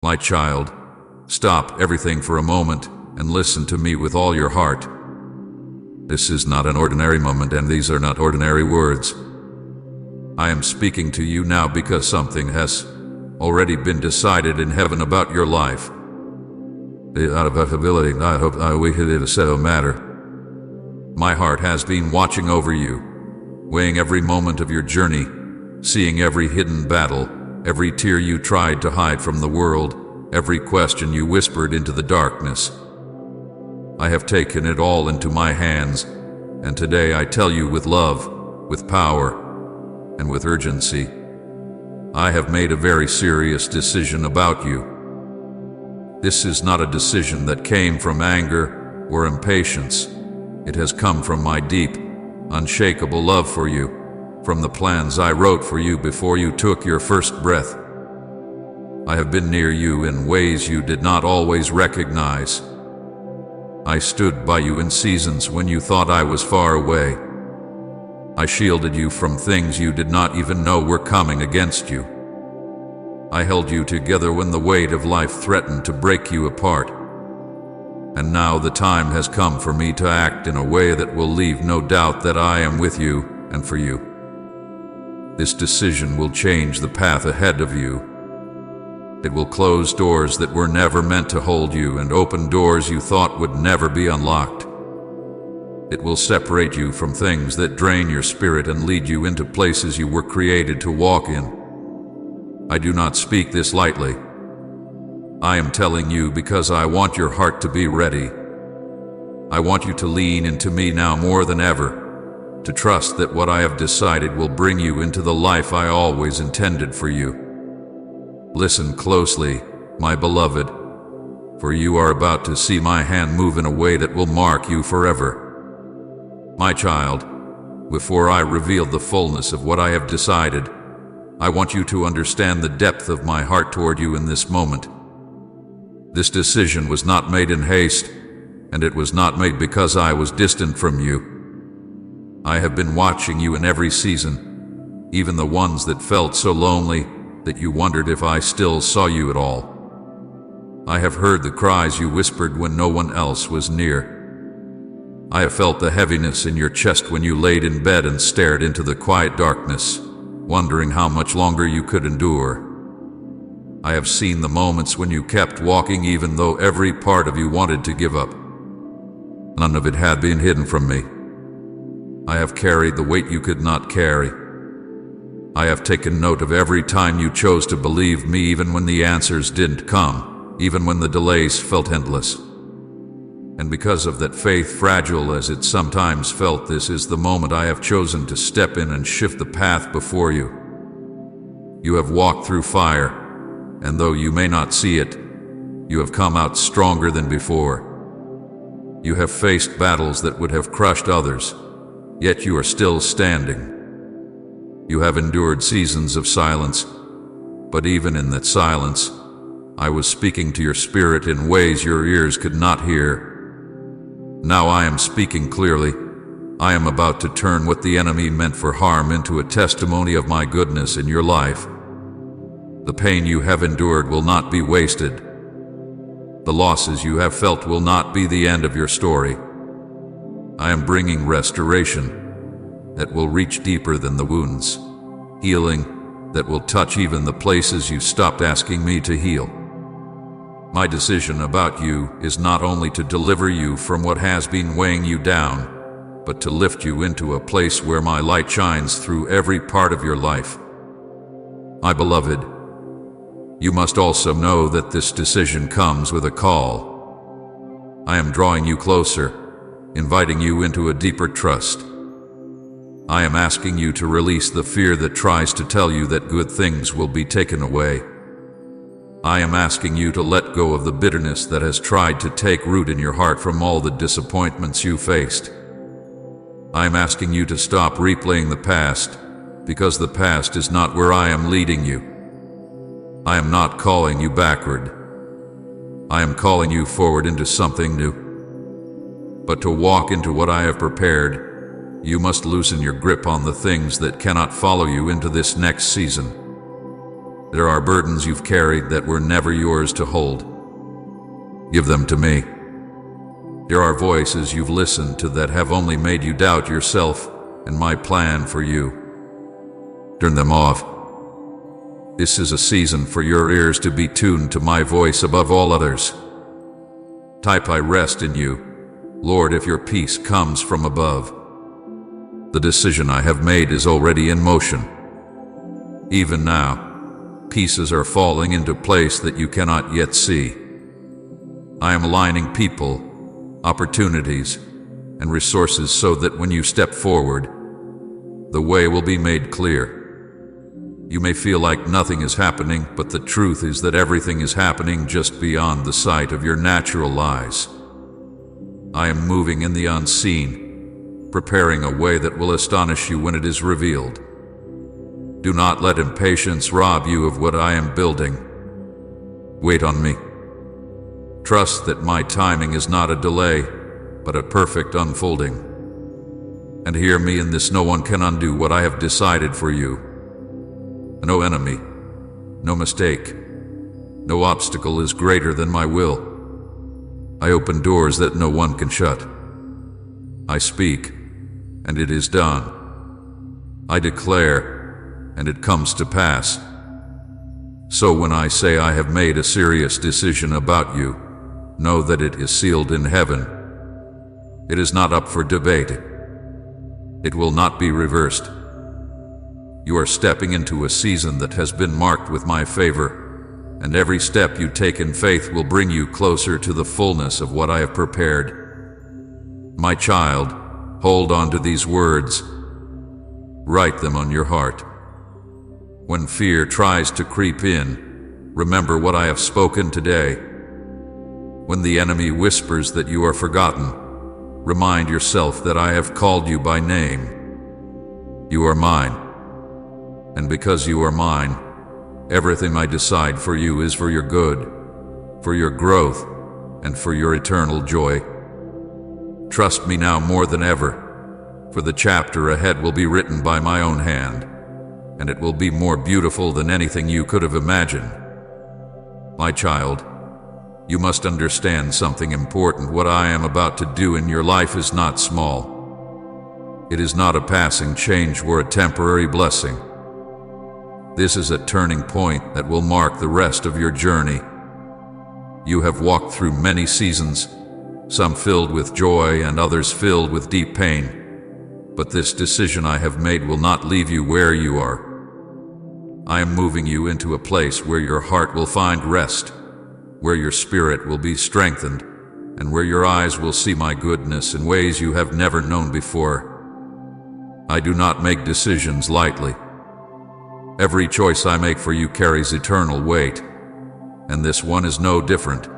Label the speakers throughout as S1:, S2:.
S1: My child, stop everything for a moment and listen to me with all your heart. This is not an ordinary moment, and these are not ordinary words. I am speaking to you now because something has already been decided in heaven about your life. Out of ability, I hope we could settle matter. My heart has been watching over you, weighing every moment of your journey, seeing every hidden battle, every tear you tried to hide from the world, every question you whispered into the darkness. I have taken it all into my hands, and today I tell you with love, with power, and with urgency, I have made a very serious decision about you. This is not a decision that came from anger or impatience. It has come from my deep, unshakable love for you, from the plans I wrote for you before you took your first breath. I have been near you in ways you did not always recognize. I stood by you in seasons when you thought I was far away. I shielded you from things you did not even know were coming against you. I held you together when the weight of life threatened to break you apart. And now the time has come for me to act in a way that will leave no doubt that I am with you and for you. This decision will change the path ahead of you. It will close doors that were never meant to hold you and open doors you thought would never be unlocked. It will separate you from things that drain your spirit and lead you into places you were created to walk in. I do not speak this lightly. I am telling you because I want your heart to be ready. I want you to lean into me now more than ever, to trust that what I have decided will bring you into the life I always intended for you. Listen closely, my beloved, for you are about to see my hand move in a way that will mark you forever. My child, before I reveal the fullness of what I have decided, I want you to understand the depth of my heart toward you in this moment. This decision was not made in haste, and it was not made because I was distant from you. I have been watching you in every season, even the ones that felt so lonely that you wondered if I still saw you at all. I have heard the cries you whispered when no one else was near. I have felt the heaviness in your chest when you laid in bed and stared into the quiet darkness, wondering how much longer you could endure. I have seen the moments when you kept walking even though every part of you wanted to give up. None of it had been hidden from me. I have carried the weight you could not carry. I have taken note of every time you chose to believe me even when the answers didn't come, even when the delays felt endless. And because of that faith, fragile as it sometimes felt, this is the moment I have chosen to step in and shift the path before you. You have walked through fire, and though you may not see it, you have come out stronger than before. You have faced battles that would have crushed others, yet you are still standing. You have endured seasons of silence, but even in that silence, I was speaking to your spirit in ways your ears could not hear. Now I am speaking clearly. I am about to turn what the enemy meant for harm into a testimony of my goodness in your life. The pain you have endured will not be wasted. The losses you have felt will not be the end of your story. I am bringing restoration that will reach deeper than the wounds, healing that will touch even the places you stopped asking me to heal. My decision about you is not only to deliver you from what has been weighing you down, but to lift you into a place where my light shines through every part of your life. My beloved, you must also know that this decision comes with a call. I am drawing you closer, inviting you into a deeper trust. I am asking you to release the fear that tries to tell you that good things will be taken away. I am asking you to let go of the bitterness that has tried to take root in your heart from all the disappointments you faced. I am asking you to stop replaying the past, because the past is not where I am leading you. I am not calling you backward. I am calling you forward into something new. But to walk into what I have prepared, you must loosen your grip on the things that cannot follow you into this next season. There are burdens you've carried that were never yours to hold. Give them to me. There are voices you've listened to that have only made you doubt yourself and my plan for you. Turn them off. This is a season for your ears to be tuned to my voice above all others. Type, I rest in you, Lord, if your peace comes from above. The decision I have made is already in motion. Even now, pieces are falling into place that you cannot yet see. I am aligning people, opportunities, and resources so that when you step forward, the way will be made clear. You may feel like nothing is happening, but the truth is that everything is happening just beyond the sight of your natural eyes. I am moving in the unseen, preparing a way that will astonish you when it is revealed. Do not let impatience rob you of what I am building. Wait on me. Trust that my timing is not a delay, but a perfect unfolding. And hear me in this: no one can undo what I have decided for you. No enemy, no mistake, no obstacle is greater than my will. I open doors that no one can shut. I speak, and it is done. I declare, and it comes to pass. So when I say I have made a serious decision about you, know that it is sealed in heaven. It is not up for debate. It will not be reversed. You are stepping into a season that has been marked with my favor, and every step you take in faith will bring you closer to the fullness of what I have prepared. My child, hold on to these words. Write them on your heart. When fear tries to creep in, remember what I have spoken today. When the enemy whispers that you are forgotten, remind yourself that I have called you by name. You are mine. And because you are mine, everything I decide for you is for your good, for your growth, and for your eternal joy. Trust me now more than ever, for the chapter ahead will be written by my own hand, and it will be more beautiful than anything you could have imagined. My child, you must understand something important. What I am about to do in your life is not small. It is not a passing change or a temporary blessing. This is a turning point that will mark the rest of your journey. You have walked through many seasons, some filled with joy and others filled with deep pain. But this decision I have made will not leave you where you are. I am moving you into a place where your heart will find rest, where your spirit will be strengthened, and where your eyes will see my goodness in ways you have never known before. I do not make decisions lightly. Every choice I make for you carries eternal weight, and this one is no different.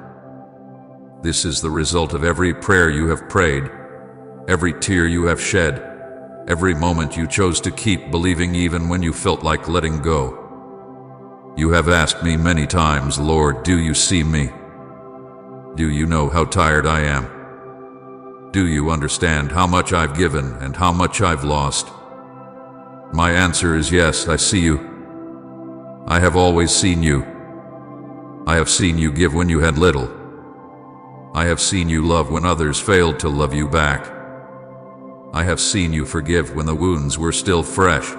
S1: This is the result of every prayer you have prayed, every tear you have shed, every moment you chose to keep believing even when you felt like letting go. You have asked me many times, Lord, do you see me? Do you know how tired I am? Do you understand how much I've given and how much I've lost? My answer is yes, I see you. I have always seen you. I have seen you give when you had little. I have seen you love when others failed to love you back. I have seen you forgive when the wounds were still fresh.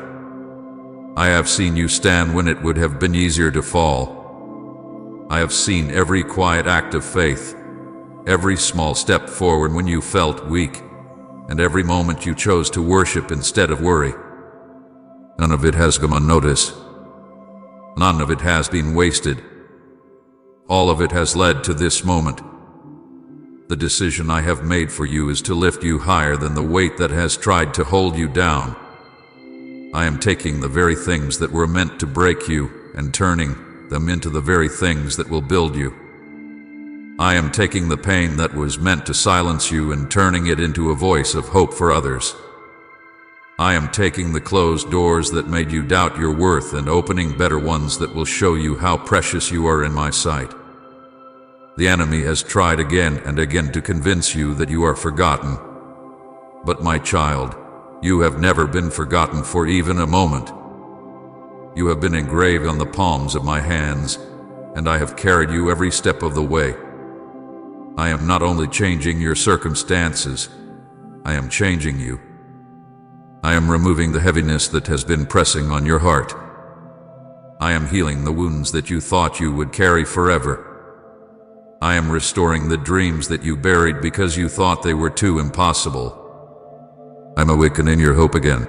S1: I have seen you stand when it would have been easier to fall. I have seen every quiet act of faith, every small step forward when you felt weak, and every moment you chose to worship instead of worry. None of it has gone unnoticed. None of it has been wasted. All of it has led to this moment. The decision I have made for you is to lift you higher than the weight that has tried to hold you down. I am taking the very things that were meant to break you and turning them into the very things that will build you. I am taking the pain that was meant to silence you and turning it into a voice of hope for others. I am taking the closed doors that made you doubt your worth and opening better ones that will show you how precious you are in my sight. The enemy has tried again and again to convince you that you are forgotten. But my child, you have never been forgotten for even a moment. You have been engraved on the palms of my hands, and I have carried you every step of the way. I am not only changing your circumstances, I am changing you. I am removing the heaviness that has been pressing on your heart. I am healing the wounds that you thought you would carry forever. I am restoring the dreams that you buried because you thought they were too impossible. I'm awakening your hope again.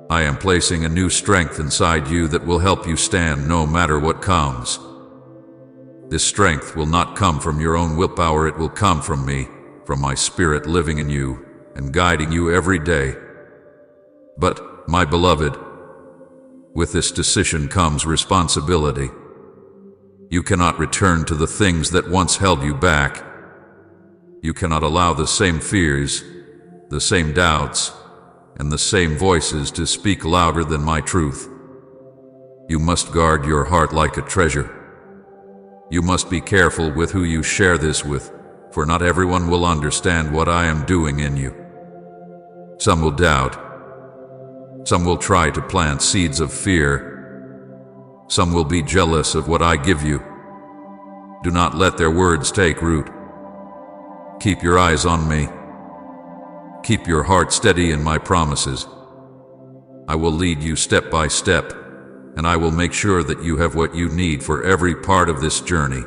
S1: I am placing a new strength inside you that will help you stand no matter what comes. This strength will not come from your own willpower, it will come from me, from my Spirit living in you and guiding you every day. But, my beloved, with this decision comes responsibility. You cannot return to the things that once held you back. You cannot allow the same fears, the same doubts, and the same voices to speak louder than my truth. You must guard your heart like a treasure. You must be careful with who you share this with, for not everyone will understand what I am doing in you. Some will doubt. Some will try to plant seeds of fear. Some will be jealous of what I give you. Do not let their words take root. Keep your eyes on me. Keep your heart steady in my promises. I will lead you step by step, and I will make sure that you have what you need for every part of this journey.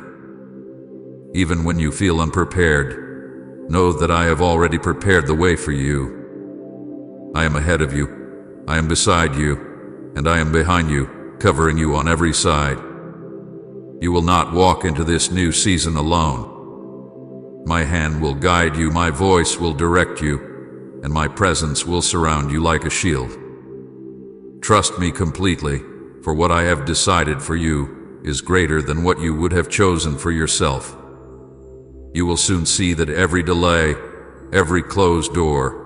S1: Even when you feel unprepared, know that I have already prepared the way for you. I am ahead of you, I am beside you, and I am behind you, covering you on every side. You will not walk into this new season alone. My hand will guide you, my voice will direct you, and my presence will surround you like a shield. Trust me completely, for what I have decided for you is greater than what you would have chosen for yourself. You will soon see that every delay, every closed door,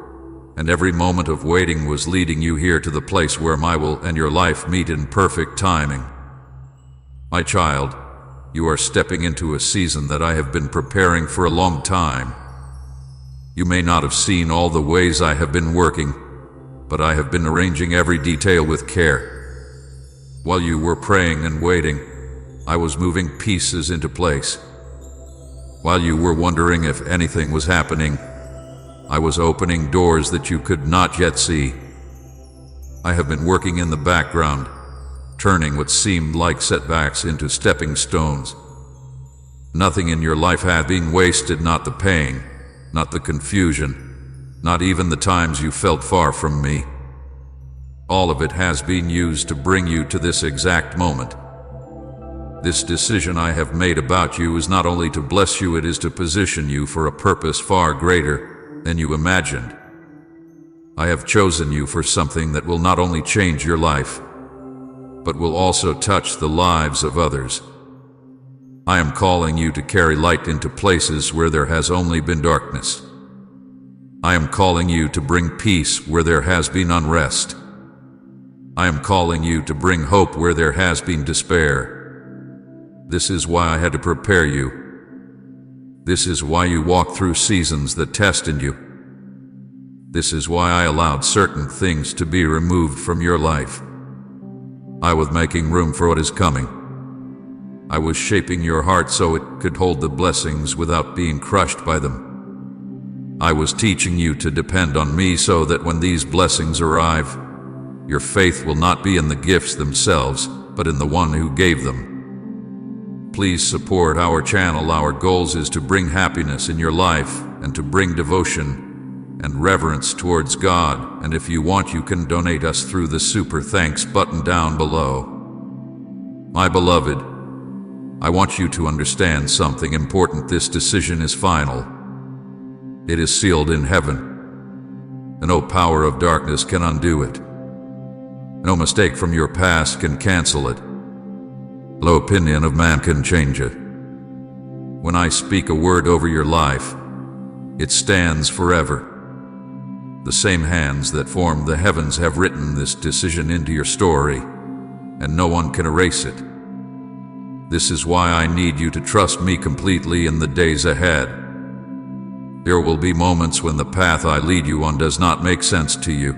S1: and every moment of waiting was leading you here to the place where my will and your life meet in perfect timing. My child, you are stepping into a season that I have been preparing for a long time. You may not have seen all the ways I have been working, but I have been arranging every detail with care. While you were praying and waiting, I was moving pieces into place. While you were wondering if anything was happening, I was opening doors that you could not yet see. I have been working in the background, turning what seemed like setbacks into stepping stones. Nothing in your life had been wasted, not the pain, not the confusion, not even the times you felt far from me. All of it has been used to bring you to this exact moment. This decision I have made about you is not only to bless you, it is to position you for a purpose far greater than you imagined. I have chosen you for something that will not only change your life, but will also touch the lives of others. I am calling you to carry light into places where there has only been darkness. I am calling you to bring peace where there has been unrest. I am calling you to bring hope where there has been despair. This is why I had to prepare you. This is why you walk through seasons that tested you. This is why I allowed certain things to be removed from your life. I was making room for what is coming. I was shaping your heart so it could hold the blessings without being crushed by them. I was teaching you to depend on me so that when these blessings arrive, your faith will not be in the gifts themselves, but in the one who gave them. Please support our channel. Our goals is to bring happiness in your life and to bring devotion and reverence towards God. And if you want, you can donate us through the Super Thanks button down below. My beloved, I want you to understand something important. This decision is final. It is sealed in heaven. And no power of darkness can undo it. No mistake from your past can cancel it. No opinion of man can change it. When I speak a word over your life, it stands forever. The same hands that formed the heavens have written this decision into your story, and no one can erase it. This is why I need you to trust me completely in the days ahead. There will be moments when the path I lead you on does not make sense to you.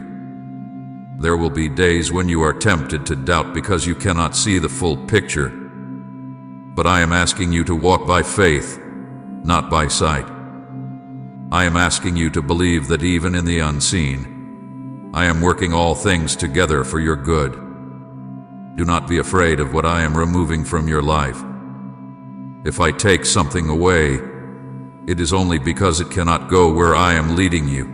S1: There will be days when you are tempted to doubt because you cannot see the full picture. But I am asking you to walk by faith, not by sight. I am asking you to believe that even in the unseen, I am working all things together for your good. Do not be afraid of what I am removing from your life. If I take something away, it is only because it cannot go where I am leading you.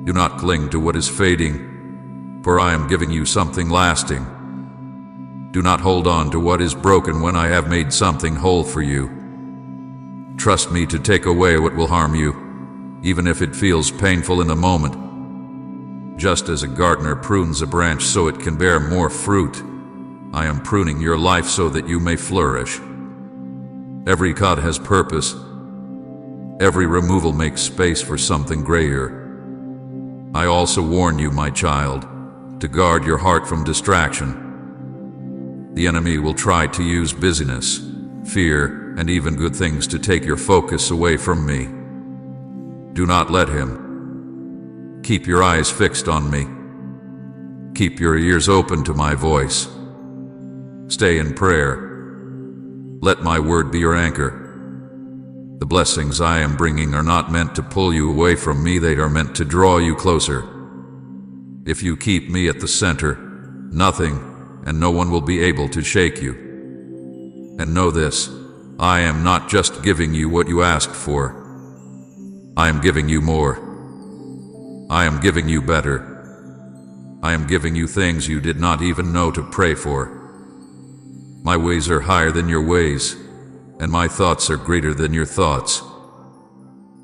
S1: Do not cling to what is fading, for I am giving you something lasting. Do not hold on to what is broken when I have made something whole for you. Trust me to take away what will harm you, even if it feels painful in the moment. Just as a gardener prunes a branch so it can bear more fruit, I am pruning your life so that you may flourish. Every cut has purpose. Every removal makes space for something greater. I also warn you, my child, to guard your heart from distraction. The enemy will try to use busyness, fear, and even good things to take your focus away from me. Do not let him. Keep your eyes fixed on me. Keep your ears open to my voice. Stay in prayer. Let my word be your anchor. The blessings I am bringing are not meant to pull you away from me, they are meant to draw you closer. If you keep me at the center, nothing and no one will be able to shake you. And know this, I am not just giving you what you asked for. I am giving you more. I am giving you better. I am giving you things you did not even know to pray for. My ways are higher than your ways, and my thoughts are greater than your thoughts.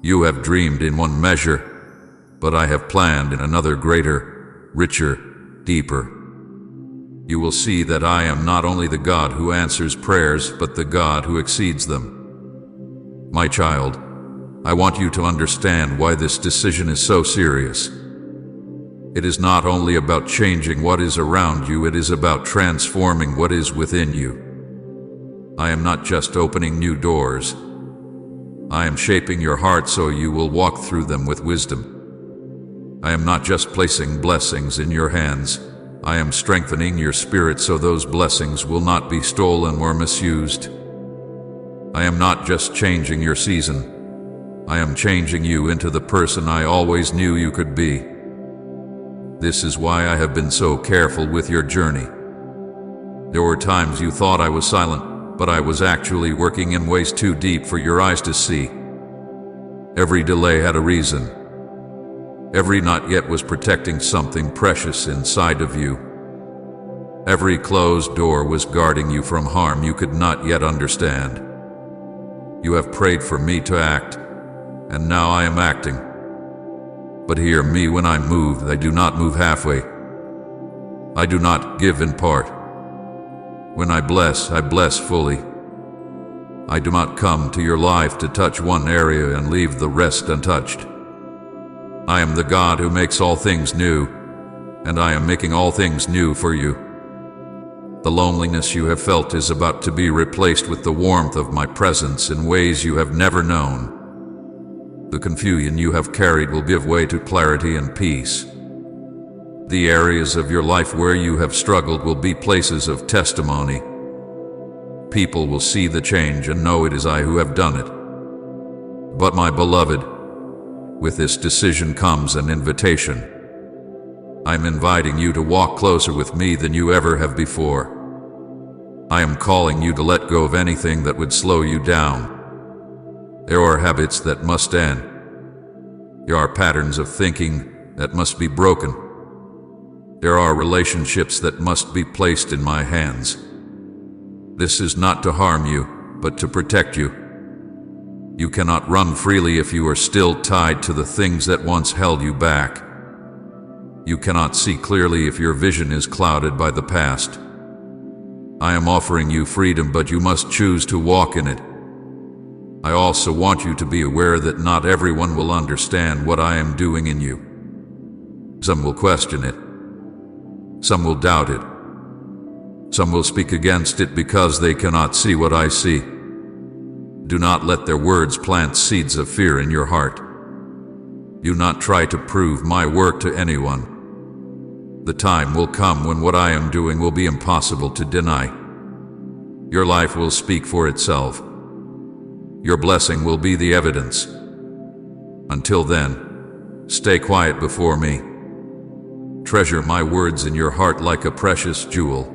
S1: You have dreamed in one measure, but I have planned in another greater, richer, deeper. You will see that I am not only the God who answers prayers, but the God who exceeds them. My child, I want you to understand why this decision is so serious. It is not only about changing what is around you, it is about transforming what is within you. I am not just opening new doors. I am shaping your heart so you will walk through them with wisdom. I am not just placing blessings in your hands. I am strengthening your spirit so those blessings will not be stolen or misused. I am not just changing your season. I am changing you into the person I always knew you could be. This is why I have been so careful with your journey. There were times you thought I was silent, but I was actually working in ways too deep for your eyes to see. Every delay had a reason. Every not yet was protecting something precious inside of you. Every closed door was guarding you from harm you could not yet understand. You have prayed for me to act, and now I am acting. But hear me, when I move, I do not move halfway. I do not give in part. When I bless fully. I do not come to your life to touch one area and leave the rest untouched. I am the God who makes all things new, and I am making all things new for you. The loneliness you have felt is about to be replaced with the warmth of my presence in ways you have never known. The confusion you have carried will give way to clarity and peace. The areas of your life where you have struggled will be places of testimony. People will see the change and know it is I who have done it. But my beloved, with this decision comes an invitation. I'm inviting you to walk closer with me than you ever have before. I am calling you to let go of anything that would slow you down. There are habits that must end. There are patterns of thinking that must be broken. There are relationships that must be placed in my hands. This is not to harm you, but to protect you. You cannot run freely if you are still tied to the things that once held you back. You cannot see clearly if your vision is clouded by the past. I am offering you freedom, but you must choose to walk in it. I also want you to be aware that not everyone will understand what I am doing in you. Some will question it. Some will doubt it. Some will speak against it because they cannot see what I see. Do not let their words plant seeds of fear in your heart. Do not try to prove my work to anyone. The time will come when what I am doing will be impossible to deny. Your life will speak for itself. Your blessing will be the evidence. Until then, stay quiet before me. Treasure my words in your heart like a precious jewel.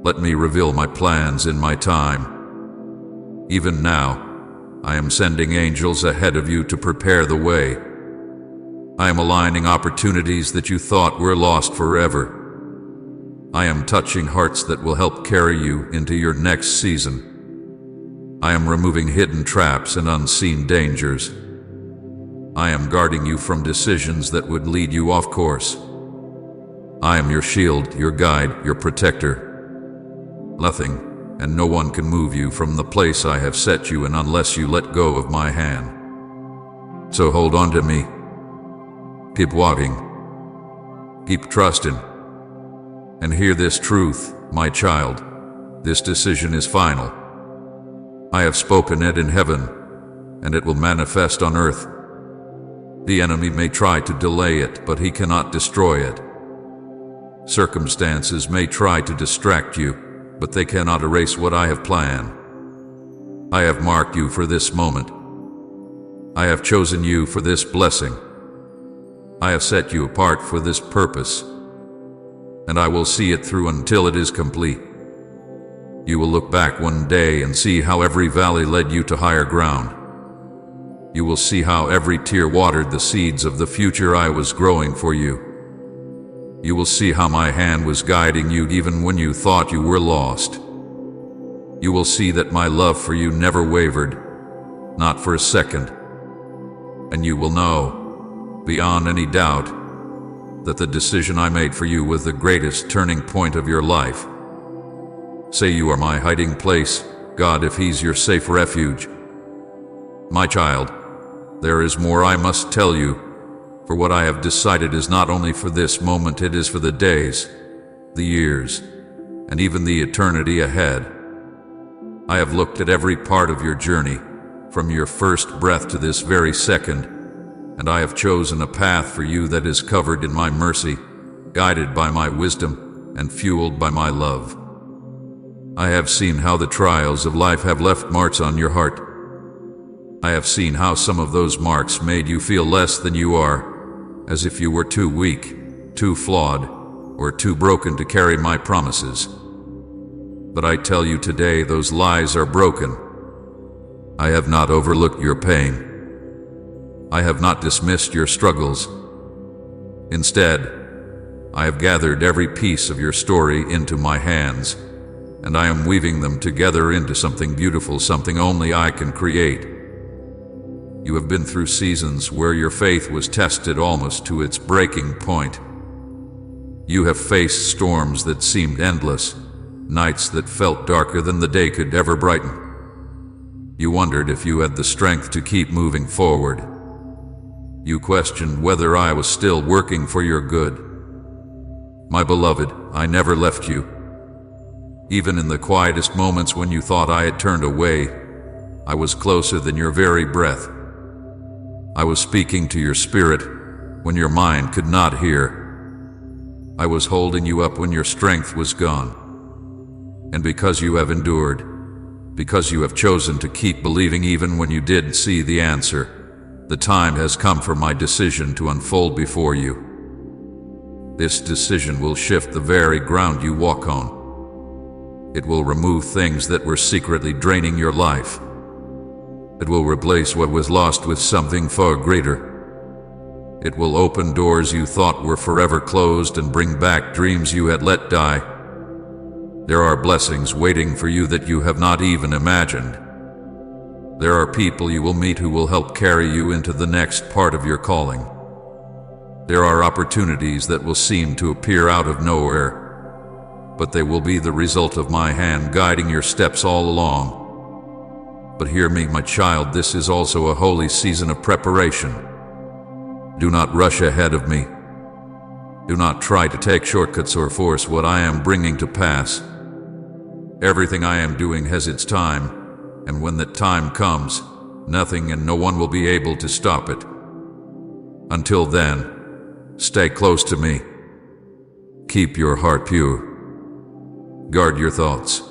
S1: Let me reveal my plans in my time. Even now, I am sending angels ahead of you to prepare the way. I am aligning opportunities that you thought were lost forever. I am touching hearts that will help carry you into your next season. I am removing hidden traps and unseen dangers. I am guarding you from decisions that would lead you off course. I am your shield, your guide, your protector. Nothing and no one can move you from the place I have set you in unless you let go of my hand. So hold on to me. Keep walking. Keep trusting. And hear this truth, my child. This decision is final. I have spoken it in heaven, and it will manifest on earth. The enemy may try to delay it, but he cannot destroy it. Circumstances may try to distract you, but they cannot erase what I have planned. I have marked you for this moment. I have chosen you for this blessing. I have set you apart for this purpose, and I will see it through until it is complete. You will look back one day and see how every valley led you to higher ground. You will see how every tear watered the seeds of the future I was growing for you. You will see how my hand was guiding you even when you thought you were lost. You will see that my love for you never wavered, not for a second. And you will know, beyond any doubt, that the decision I made for you was the greatest turning point of your life. Say you are my hiding place, God, if He's your safe refuge. My child, there is more I must tell you. For what I have decided is not only for this moment, it is for the days, the years, and even the eternity ahead. I have looked at every part of your journey, from your first breath to this very second, and I have chosen a path for you that is covered in my mercy, guided by my wisdom, and fueled by my love. I have seen how the trials of life have left marks on your heart. I have seen how some of those marks made you feel less than you are, as if you were too weak, too flawed, or too broken to carry my promises. But I tell you today, those lies are broken. I have not overlooked your pain. I have not dismissed your struggles. Instead, I have gathered every piece of your story into my hands, and I am weaving them together into something beautiful, something only I can create. You have been through seasons where your faith was tested almost to its breaking point. You have faced storms that seemed endless, nights that felt darker than the day could ever brighten. You wondered if you had the strength to keep moving forward. You questioned whether I was still working for your good. My beloved, I never left you. Even in the quietest moments when you thought I had turned away, I was closer than your very breath. I was speaking to your spirit when your mind could not hear. I was holding you up when your strength was gone. And because you have endured, because you have chosen to keep believing even when you didn't see the answer, the time has come for my decision to unfold before you. This decision will shift the very ground you walk on. It will remove things that were secretly draining your life. It will replace what was lost with something far greater. It will open doors you thought were forever closed and bring back dreams you had let die. There are blessings waiting for you that you have not even imagined. There are people you will meet who will help carry you into the next part of your calling. There are opportunities that will seem to appear out of nowhere, but they will be the result of my hand guiding your steps all along. But hear me, my child, this is also a holy season of preparation. Do not rush ahead of me. Do not try to take shortcuts or force what I am bringing to pass. Everything I am doing has its time, and when that time comes, nothing and no one will be able to stop it. Until then, stay close to me. Keep your heart pure. Guard your thoughts.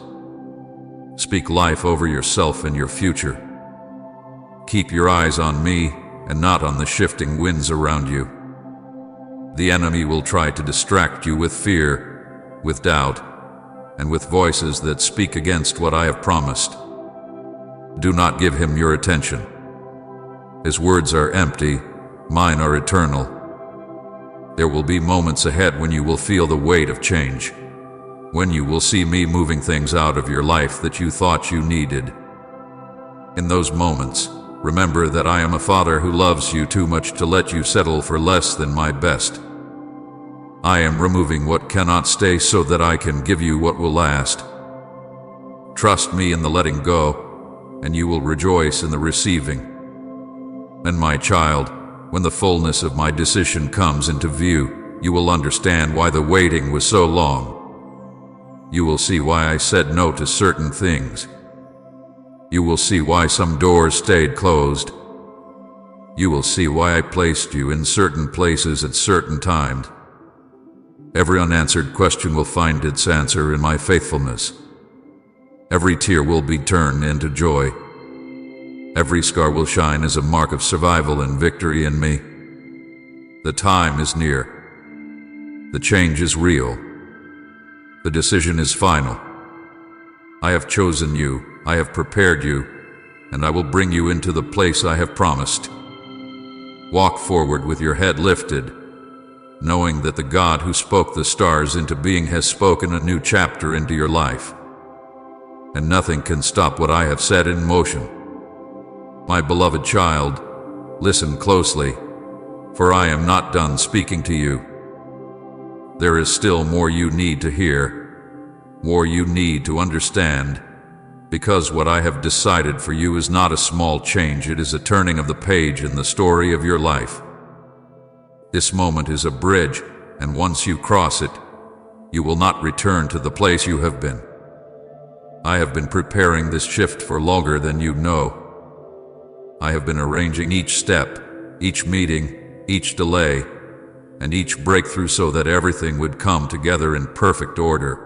S1: Speak life over yourself and your future. Keep your eyes on me and not on the shifting winds around you. The enemy will try to distract you with fear, with doubt, and with voices that speak against what I have promised. Do not give him your attention. His words are empty, mine are eternal. There will be moments ahead when you will feel the weight of change, when you will see me moving things out of your life that you thought you needed. In those moments, remember that I am a father who loves you too much to let you settle for less than my best. I am removing what cannot stay so that I can give you what will last. Trust me in the letting go, and you will rejoice in the receiving. And my child, when the fullness of my decision comes into view, you will understand why the waiting was so long. You will see why I said no to certain things. You will see why some doors stayed closed. You will see why I placed you in certain places at certain times. Every unanswered question will find its answer in my faithfulness. Every tear will be turned into joy. Every scar will shine as a mark of survival and victory in me. The time is near. The change is real. The decision is final. I have chosen you, I have prepared you, and I will bring you into the place I have promised. Walk forward with your head lifted, knowing that the God who spoke the stars into being has spoken a new chapter into your life. And nothing can stop what I have set in motion. My beloved child, listen closely, for I am not done speaking to you. There is still more you need to hear, more you need to understand, because what I have decided for you is not a small change, it is a turning of the page in the story of your life. This moment is a bridge, and once you cross it, you will not return to the place you have been. I have been preparing this shift for longer than you know. I have been arranging each step, each meeting, each delay, and each breakthrough so that everything would come together in perfect order.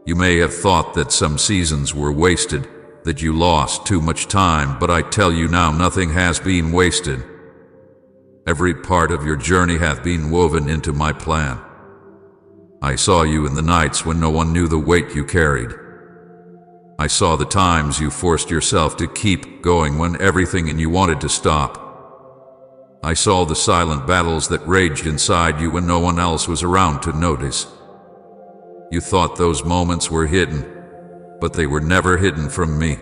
S1: You may have thought that some seasons were wasted, that you lost too much time, but I tell you now, nothing has been wasted. Every part of your journey hath been woven into my plan. I saw you in the nights when no one knew the weight you carried. I saw the times you forced yourself to keep going when everything in you wanted to stop. I saw the silent battles that raged inside you when no one else was around to notice. You thought those moments were hidden, but they were never hidden from me.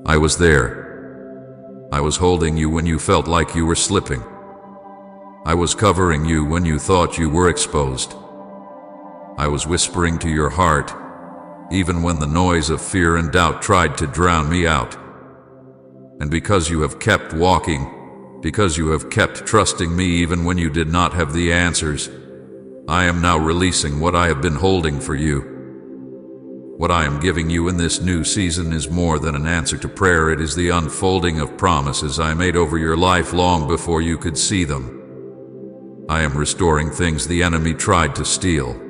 S1: I was there. I was holding you when you felt like you were slipping. I was covering you when you thought you were exposed. I was whispering to your heart, even when the noise of fear and doubt tried to drown me out. And because you have kept walking, because you have kept trusting me even when you did not have the answers, I am now releasing what I have been holding for you. What I am giving you in this new season is more than an answer to prayer. It is the unfolding of promises I made over your life long before you could see them. I am restoring things the enemy tried to steal.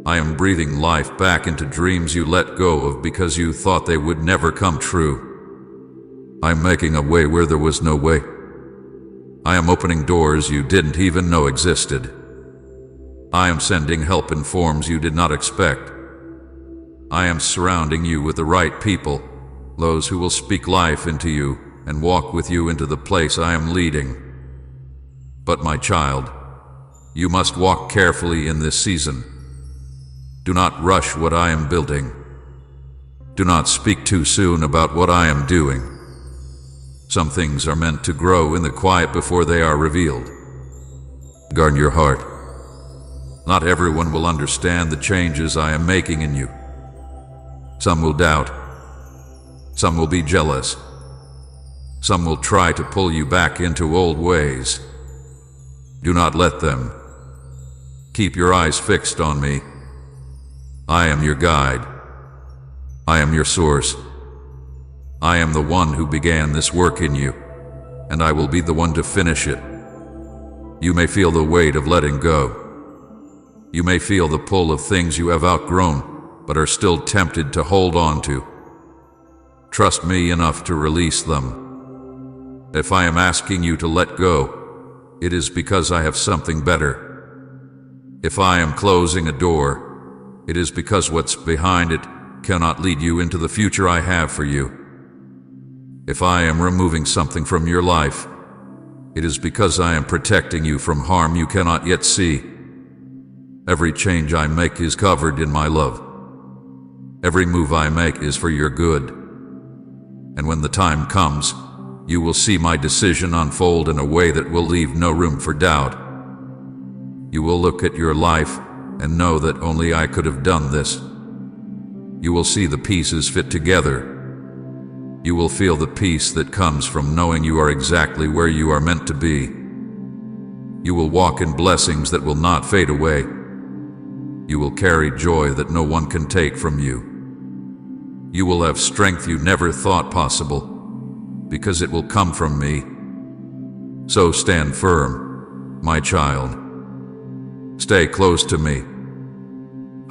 S1: I am breathing life back into dreams you let go of because you thought they would never come true. I am making a way where there was no way. I am opening doors you didn't even know existed. I am sending help in forms you did not expect. I am surrounding you with the right people, those who will speak life into you and walk with you into the place I am leading. But my child, you must walk carefully in this season. Do not rush what I am building. Do not speak too soon about what I am doing. Some things are meant to grow in the quiet before they are revealed. Guard your heart. Not everyone will understand the changes I am making in you. Some will doubt. Some will be jealous. Some will try to pull you back into old ways. Do not let them. Keep your eyes fixed on me. I am your guide. I am your source. I am the one who began this work in you, and I will be the one to finish it. You may feel the weight of letting go. You may feel the pull of things you have outgrown, but are still tempted to hold on to. Trust me enough to release them. If I am asking you to let go, it is because I have something better. If I am closing a door, it is because what's behind it cannot lead you into the future I have for you. If I am removing something from your life, it is because I am protecting you from harm you cannot yet see. Every change I make is covered in my love. Every move I make is for your good. And when the time comes, you will see my decision unfold in a way that will leave no room for doubt. You will look at your life and know that only I could have done this. You will see the pieces fit together. You will feel the peace that comes from knowing you are exactly where you are meant to be. You will walk in blessings that will not fade away. You will carry joy that no one can take from you. You will have strength you never thought possible, because it will come from me. So stand firm, my child. Stay close to me.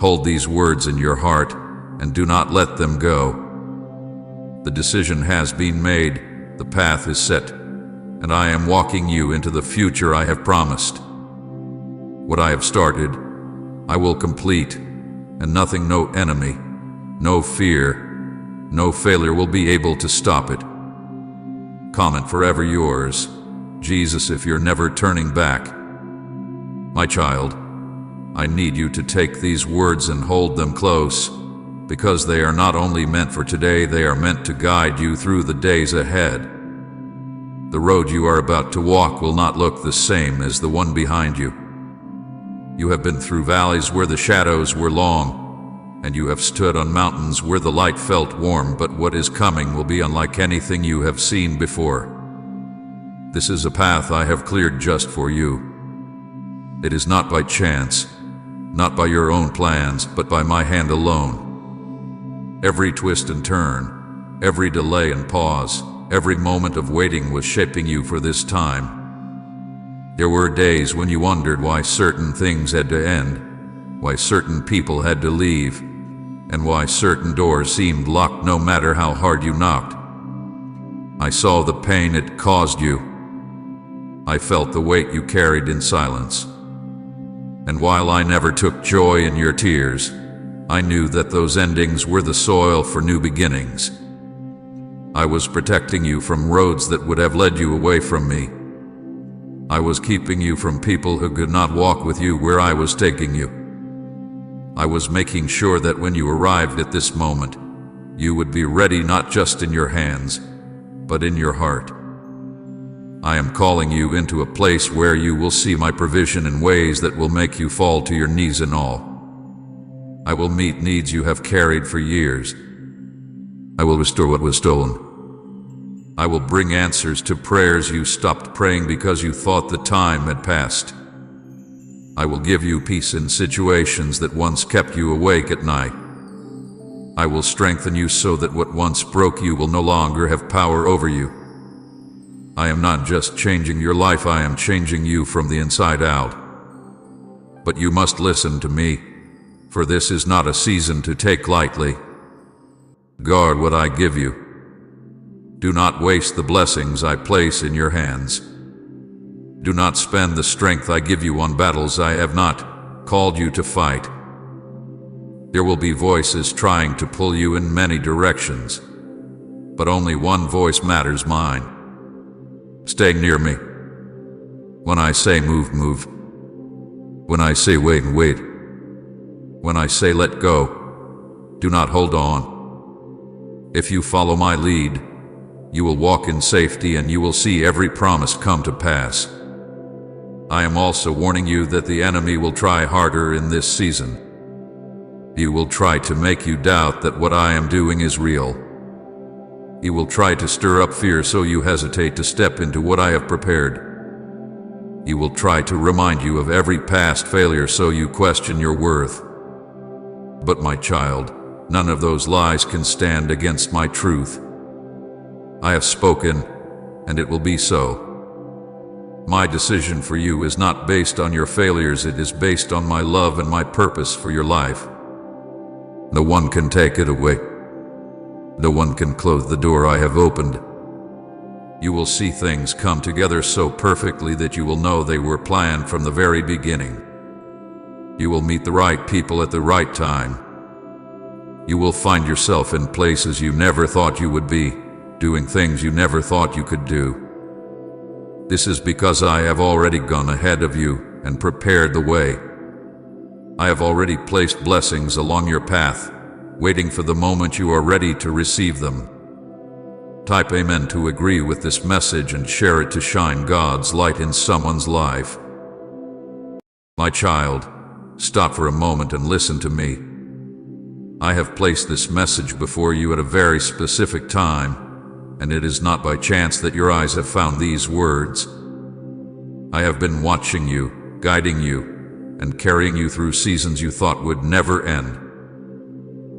S1: Hold these words in your heart and do not let them go. The decision has been made, the path is set, and I am walking you into the future I have promised. What I have started, I will complete, and nothing, no enemy, no fear, no failure will be able to stop it. Comment forever yours, Jesus, if you're never turning back. My child, I need you to take these words and hold them close, because they are not only meant for today, they are meant to guide you through the days ahead. The road you are about to walk will not look the same as the one behind you. You have been through valleys where the shadows were long, and you have stood on mountains where the light felt warm, but what is coming will be unlike anything you have seen before. This is a path I have cleared just for you. It is not by chance, not by your own plans, but by my hand alone. Every twist and turn, every delay and pause, every moment of waiting was shaping you for this time. There were days when you wondered why certain things had to end, why certain people had to leave, and why certain doors seemed locked no matter how hard you knocked. I saw the pain it caused you. I felt the weight you carried in silence. And while I never took joy in your tears, I knew that those endings were the soil for new beginnings. I was protecting you from roads that would have led you away from me. I was keeping you from people who could not walk with you where I was taking you. I was making sure that when you arrived at this moment, you would be ready not just in your hands, but in your heart. I am calling you into a place where you will see my provision in ways that will make you fall to your knees in awe. I will meet needs you have carried for years. I will restore what was stolen. I will bring answers to prayers you stopped praying because you thought the time had passed. I will give you peace in situations that once kept you awake at night. I will strengthen you so that what once broke you will no longer have power over you. I am not just changing your life, I am changing you from the inside out. But you must listen to me, for this is not a season to take lightly. Guard what I give you. Do not waste the blessings I place in your hands. Do not spend the strength I give you on battles I have not called you to fight. There will be voices trying to pull you in many directions, but only one voice matters, mine. Stay near me. When I say move, move. When I say wait, wait. When I say let go, do not hold on. If you follow my lead, you will walk in safety and you will see every promise come to pass. I am also warning you that the enemy will try harder in this season. He will try to make you doubt that what I am doing is real. He will try to stir up fear so you hesitate to step into what I have prepared. He will try to remind you of every past failure so you question your worth. But my child, none of those lies can stand against my truth. I have spoken, and it will be so. My decision for you is not based on your failures, it is based on my love and my purpose for your life. No one can take it away. No one can close the door I have opened. You will see things come together so perfectly that you will know they were planned from the very beginning. You will meet the right people at the right time. You will find yourself in places you never thought you would be, doing things you never thought you could do. This is because I have already gone ahead of you and prepared the way. I have already placed blessings along your path, waiting for the moment you are ready to receive them. Type Amen to agree with this message and share it to shine God's light in someone's life. My child, stop for a moment and listen to me. I have placed this message before you at a very specific time, and it is not by chance that your eyes have found these words. I have been watching you, guiding you, and carrying you through seasons you thought would never end.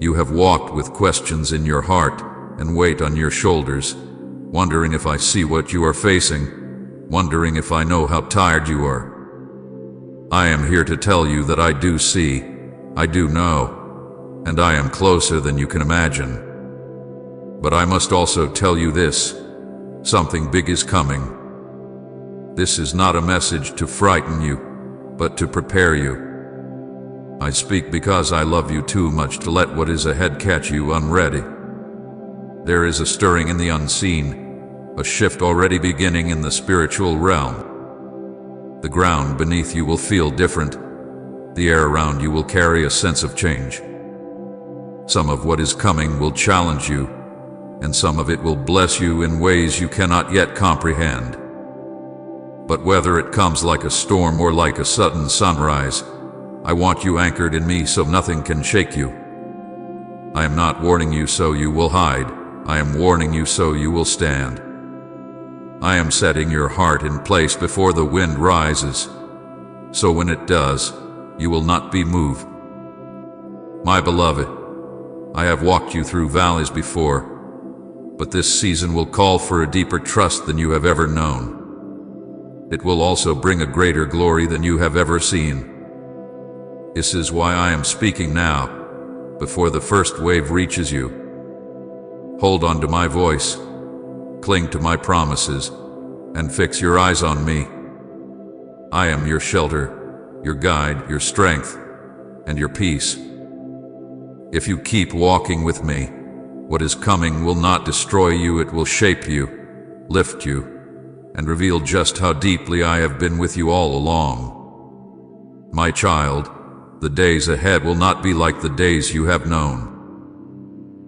S1: You have walked with questions in your heart and weight on your shoulders, wondering if I see what you are facing, wondering if I know how tired you are. I am here to tell you that I do see, I do know, and I am closer than you can imagine. But I must also tell you this: something big is coming. This is not a message to frighten you, but to prepare you. I speak because I love you too much to let what is ahead catch you unready. There is a stirring in the unseen, a shift already beginning in the spiritual realm. The ground beneath you will feel different. The air around you will carry a sense of change. Some of what is coming will challenge you, and some of it will bless you in ways you cannot yet comprehend. But whether it comes like a storm or like a sudden sunrise, I want you anchored in me so nothing can shake you. I am not warning you so you will hide. I am warning you so you will stand. I am setting your heart in place before the wind rises, so when it does, you will not be moved. My beloved, I have walked you through valleys before, but this season will call for a deeper trust than you have ever known. It will also bring a greater glory than you have ever seen. This is why I am speaking now, before the first wave reaches you. Hold on to my voice, cling to my promises, and fix your eyes on me. I am your shelter, your guide, your strength, and your peace. If you keep walking with me, what is coming will not destroy you, it will shape you, lift you, and reveal just how deeply I have been with you all along. My child, the days ahead will not be like the days you have known.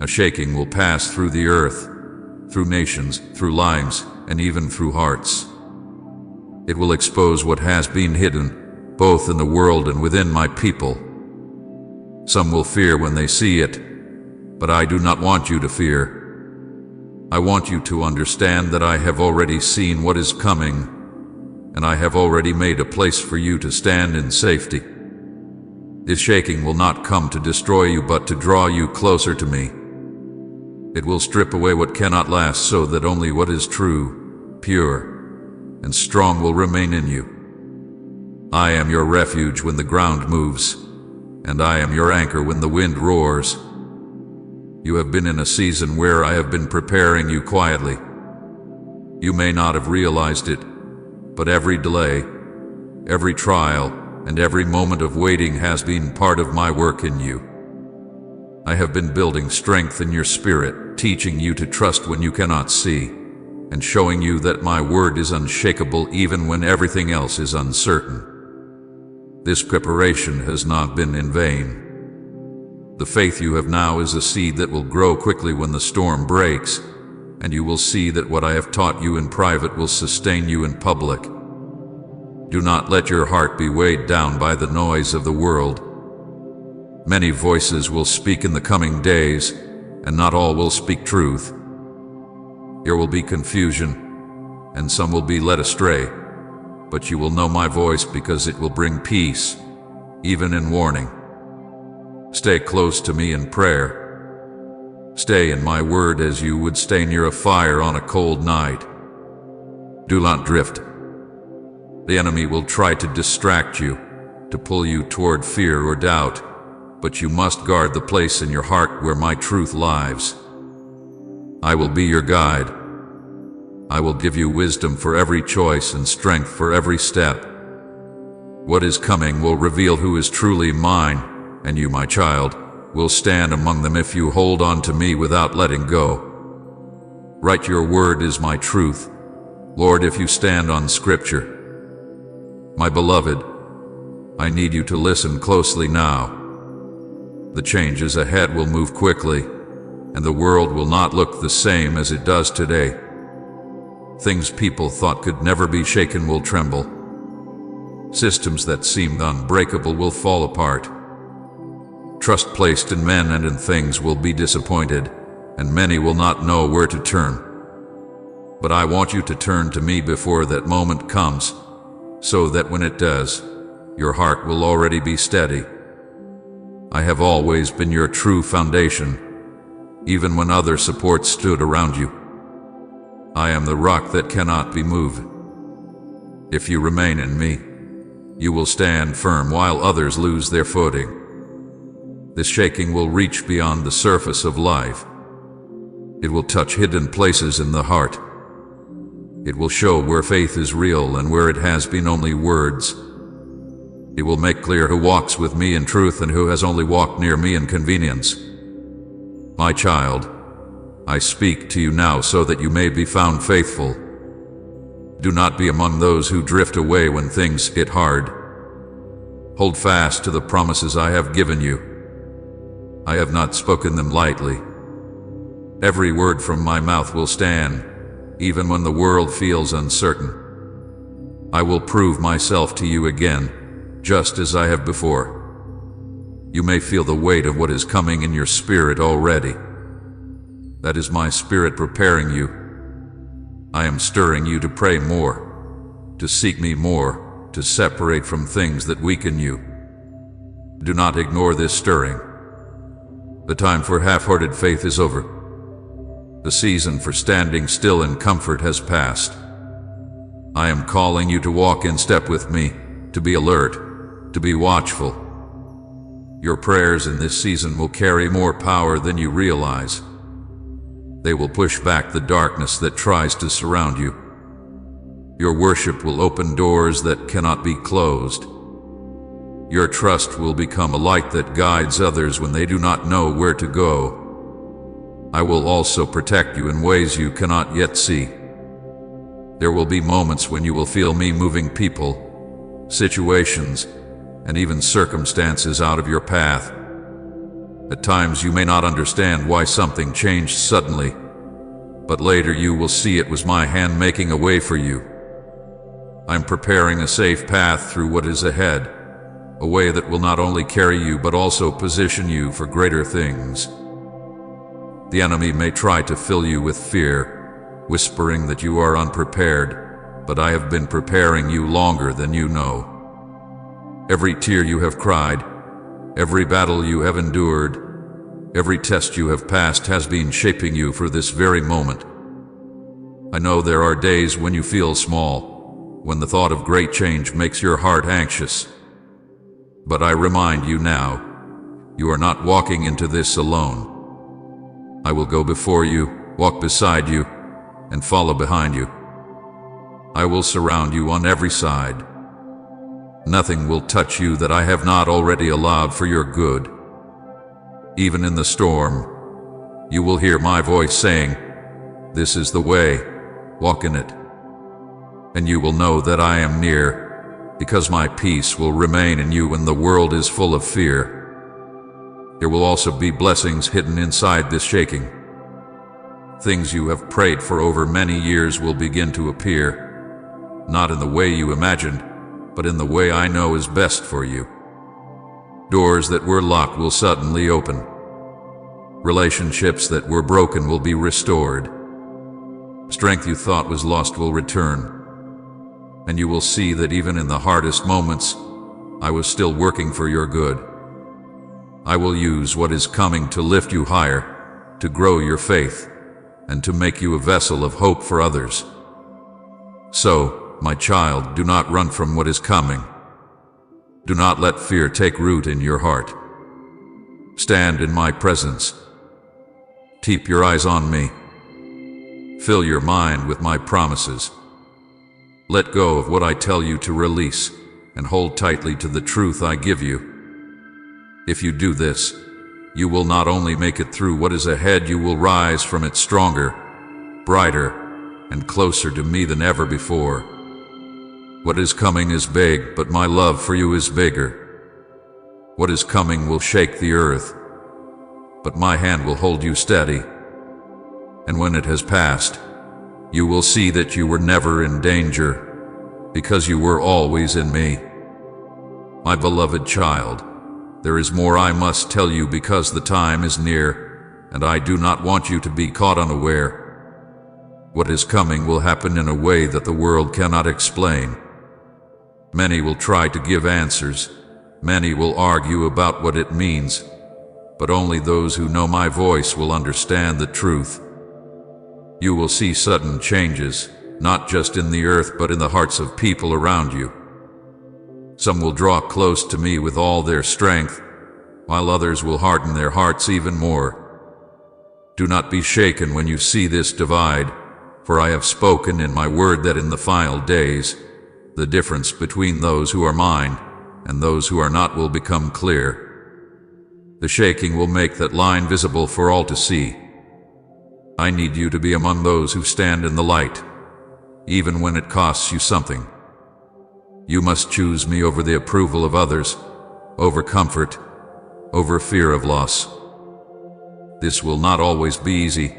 S1: A shaking will pass through the earth, through nations, through lives, and even through hearts. It will expose what has been hidden, both in the world and within my people. Some will fear when they see it, but I do not want you to fear. I want you to understand that I have already seen what is coming, and I have already made a place for you to stand in safety. This shaking will not come to destroy you, but to draw you closer to me. It will strip away what cannot last so that only what is true, pure, and strong will remain in you. I am your refuge when the ground moves, and I am your anchor when the wind roars. You have been in a season where I have been preparing you quietly. You may not have realized it, but every delay, every trial, and every moment of waiting has been part of my work in you. I have been building strength in your spirit, teaching you to trust when you cannot see, and showing you that my word is unshakable even when everything else is uncertain. This preparation has not been in vain. The faith you have now is a seed that will grow quickly when the storm breaks, and you will see that what I have taught you in private will sustain you in public. Do not let your heart be weighed down by the noise of the world. Many voices will speak in the coming days, and not all will speak truth. There will be confusion, and some will be led astray, but you will know my voice because it will bring peace, even in warning. Stay close to me in prayer. Stay in my word as you would stay near a fire on a cold night. Do not drift. The enemy will try to distract you, to pull you toward fear or doubt, but you must guard the place in your heart where my truth lies. I will be your guide. I will give you wisdom for every choice and strength for every step. What is coming will reveal who is truly mine, and you, my child, will stand among them if you hold on to me without letting go. Write your word is my truth, Lord, if you stand on Scripture. My beloved, I need you to listen closely now. The changes ahead will move quickly, and the world will not look the same as it does today. Things people thought could never be shaken will tremble. Systems that seemed unbreakable will fall apart. Trust placed in men and in things will be disappointed, and many will not know where to turn. But I want you to turn to me before that moment comes, so that when it does, your heart will already be steady. I have always been your true foundation, even when other supports stood around you. I am the rock that cannot be moved. If you remain in me, you will stand firm while others lose their footing. This shaking will reach beyond the surface of life. It will touch hidden places in the heart. It will show where faith is real and where it has been only words. It will make clear who walks with me in truth and who has only walked near me in convenience. My child, I speak to you now so that you may be found faithful. Do not be among those who drift away when things get hard. Hold fast to the promises I have given you. I have not spoken them lightly. Every word from my mouth will stand, even when the world feels uncertain. I will prove myself to you again, just as I have before. You may feel the weight of what is coming in your spirit already. That is my spirit preparing you. I am stirring you to pray more, to seek me more, to separate from things that weaken you. Do not ignore this stirring. The time for half-hearted faith is over. The season for standing still in comfort has passed. I am calling you to walk in step with me, to be alert, to be watchful. Your prayers in this season will carry more power than you realize. They will push back the darkness that tries to surround you. Your worship will open doors that cannot be closed. Your trust will become a light that guides others when they do not know where to go. I will also protect you in ways you cannot yet see. There will be moments when you will feel me moving people, situations, and even circumstances out of your path. At times you may not understand why something changed suddenly, but later you will see it was my hand making a way for you. I'm preparing a safe path through what is ahead, a way that will not only carry you but also position you for greater things. The enemy may try to fill you with fear, whispering that you are unprepared, but I have been preparing you longer than you know. Every tear you have cried, every battle you have endured, every test you have passed has been shaping you for this very moment. I know there are days when you feel small, when the thought of great change makes your heart anxious. But I remind you now, you are not walking into this alone. I will go before you, walk beside you, and follow behind you. I will surround you on every side. Nothing will touch you that I have not already allowed for your good. Even in the storm, you will hear my voice saying, "This is the way, walk in it." And you will know that I am near, because my peace will remain in you when the world is full of fear. There will also be blessings hidden inside this shaking. Things you have prayed for over many years will begin to appear, not in the way you imagined, but in the way I know is best for you. Doors that were locked will suddenly open. Relationships that were broken will be restored. Strength you thought was lost will return. And you will see that even in the hardest moments, I was still working for your good. I will use what is coming to lift you higher, to grow your faith, and to make you a vessel of hope for others. So, my child, do not run from what is coming. Do not let fear take root in your heart. Stand in my presence. Keep your eyes on me. Fill your mind with my promises. Let go of what I tell you to release, and hold tightly to the truth I give you. If you do this, you will not only make it through what is ahead, you will rise from it stronger, brighter, and closer to me than ever before. What is coming is big, but my love for you is bigger. What is coming will shake the earth, but my hand will hold you steady. And when it has passed, you will see that you were never in danger, because you were always in me. My beloved child, there is more I must tell you because the time is near, and I do not want you to be caught unaware. What is coming will happen in a way that the world cannot explain. Many will try to give answers, many will argue about what it means, but only those who know my voice will understand the truth. You will see sudden changes, not just in the earth but in the hearts of people around you. Some will draw close to me with all their strength, while others will harden their hearts even more. Do not be shaken when you see this divide, for I have spoken in my word that in the final days, the difference between those who are mine and those who are not will become clear. The shaking will make that line visible for all to see. I need you to be among those who stand in the light, even when it costs you something. You must choose me over the approval of others, over comfort, over fear of loss. This will not always be easy,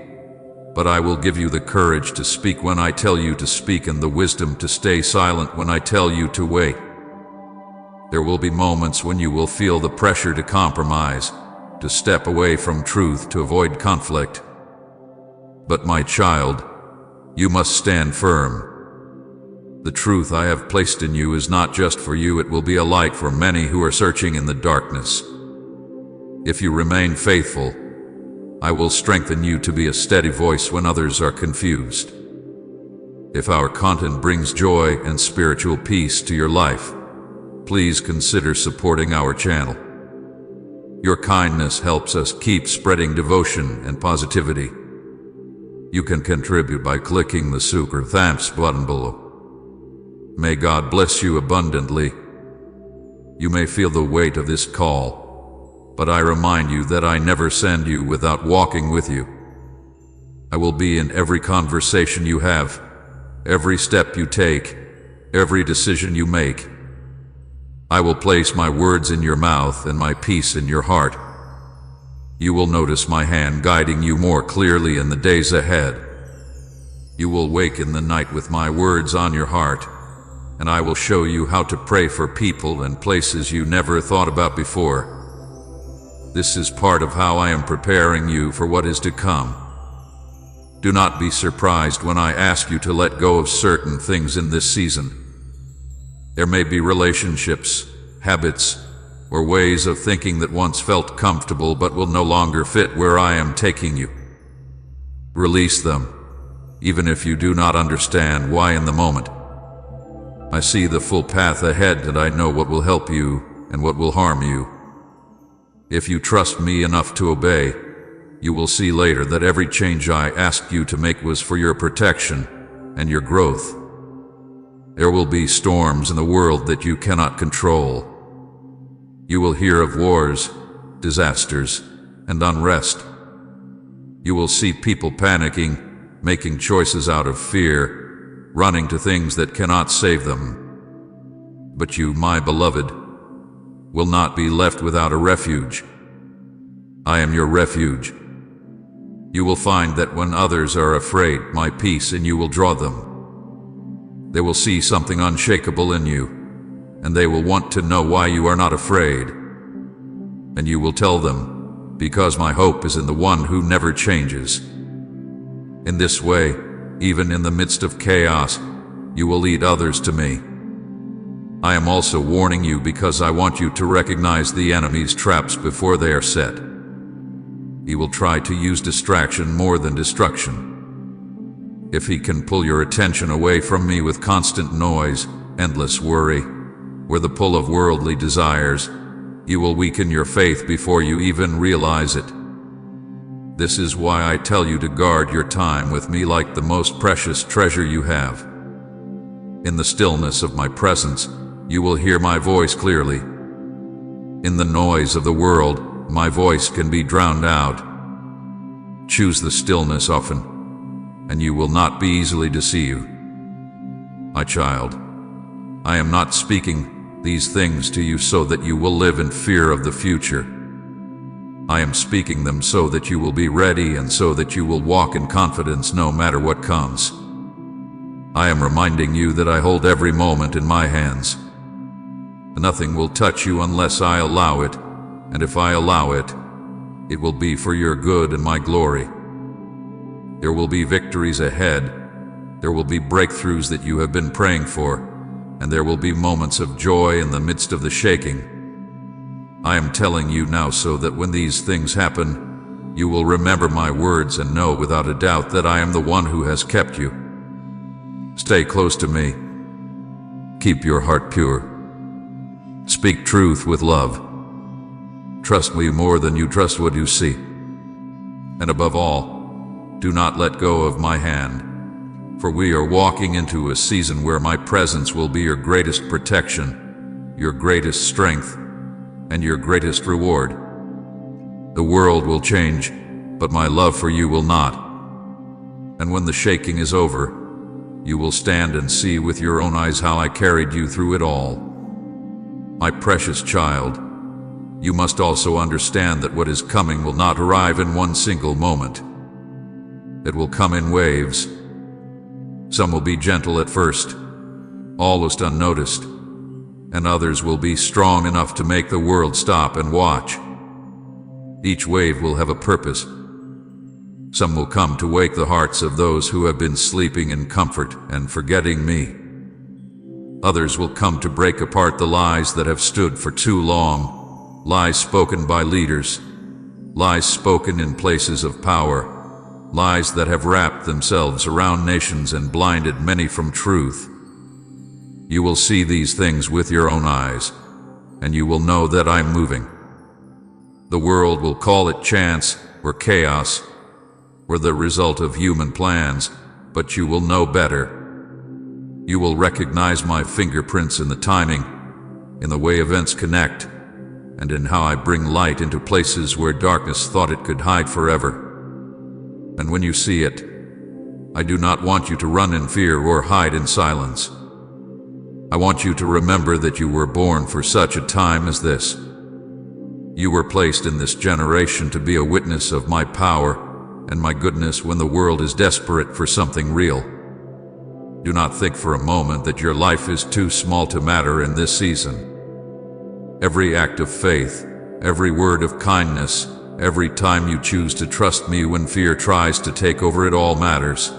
S1: but I will give you the courage to speak when I tell you to speak and the wisdom to stay silent when I tell you to wait. There will be moments when you will feel the pressure to compromise, to step away from truth to avoid conflict. But my child, you must stand firm. The truth I have placed in you is not just for you, it will be a light for many who are searching in the darkness. If you remain faithful, I will strengthen you to be a steady voice when others are confused. If our content brings joy and spiritual peace to your life, please consider supporting our channel. Your kindness helps us keep spreading devotion and positivity. You can contribute by clicking the super thanks button below. May God bless you abundantly. You may feel the weight of this call, but I remind you that I never send you without walking with you. I will be in every conversation you have, every step you take, every decision you make. I will place my words in your mouth and my peace in your heart. You will notice my hand guiding you more clearly in the days ahead. You will wake in the night with my words on your heart, and I will show you how to pray for people and places you never thought about before. This is part of how I am preparing you for what is to come. Do not be surprised when I ask you to let go of certain things in this season. There may be relationships, habits, or ways of thinking that once felt comfortable but will no longer fit where I am taking you. Release them, even if you do not understand why in the moment. I see the full path ahead and I know what will help you and what will harm you. If you trust me enough to obey, you will see later that every change I asked you to make was for your protection and your growth. There will be storms in the world that you cannot control. You will hear of wars, disasters, and unrest. You will see people panicking, making choices out of fear, running to things that cannot save them. But you, my beloved, will not be left without a refuge. I am your refuge. You will find that when others are afraid, my peace in you will draw them. They will see something unshakable in you, and they will want to know why you are not afraid. And you will tell them, because my hope is in the one who never changes. In this way, even in the midst of chaos, you will lead others to me. I am also warning you because I want you to recognize the enemy's traps before they are set. He will try to use distraction more than destruction. If he can pull your attention away from me with constant noise, endless worry, or the pull of worldly desires, you will weaken your faith before you even realize it. This is why I tell you to guard your time with me like the most precious treasure you have. In the stillness of my presence, you will hear my voice clearly. In the noise of the world, my voice can be drowned out. Choose the stillness often, and you will not be easily deceived. My child, I am not speaking these things to you so that you will live in fear of the future. I am speaking them so that you will be ready and so that you will walk in confidence no matter what comes. I am reminding you that I hold every moment in my hands. Nothing will touch you unless I allow it, and if I allow it, it will be for your good and my glory. There will be victories ahead. There will be breakthroughs that you have been praying for, and there will be moments of joy in the midst of the shaking. I am telling you now so that when these things happen, you will remember my words and know without a doubt that I am the one who has kept you. Stay close to me. Keep your heart pure. Speak truth with love. Trust me more than you trust what you see. And above all, do not let go of my hand, for we are walking into a season where my presence will be your greatest protection, your greatest strength, and your greatest reward. The world will change, but my love for you will not. And when the shaking is over, you will stand and see with your own eyes how I carried you through it all. My precious child, you must also understand that what is coming will not arrive in one single moment. It will come in waves. Some will be gentle at first, almost unnoticed, and others will be strong enough to make the world stop and watch. Each wave will have a purpose. Some will come to wake the hearts of those who have been sleeping in comfort and forgetting me. Others will come to break apart the lies that have stood for too long, lies spoken by leaders, lies spoken in places of power, lies that have wrapped themselves around nations and blinded many from truth. You will see these things with your own eyes, and you will know that I'm moving. The world will call it chance or chaos, or the result of human plans, but you will know better. You will recognize my fingerprints in the timing, in the way events connect, and in how I bring light into places where darkness thought it could hide forever. And when you see it, I do not want you to run in fear or hide in silence. I want you to remember that you were born for such a time as this. You were placed in this generation to be a witness of my power and my goodness when the world is desperate for something real. Do not think for a moment that your life is too small to matter in this season. Every act of faith, every word of kindness, every time you choose to trust me when fear tries to take over, it all matters.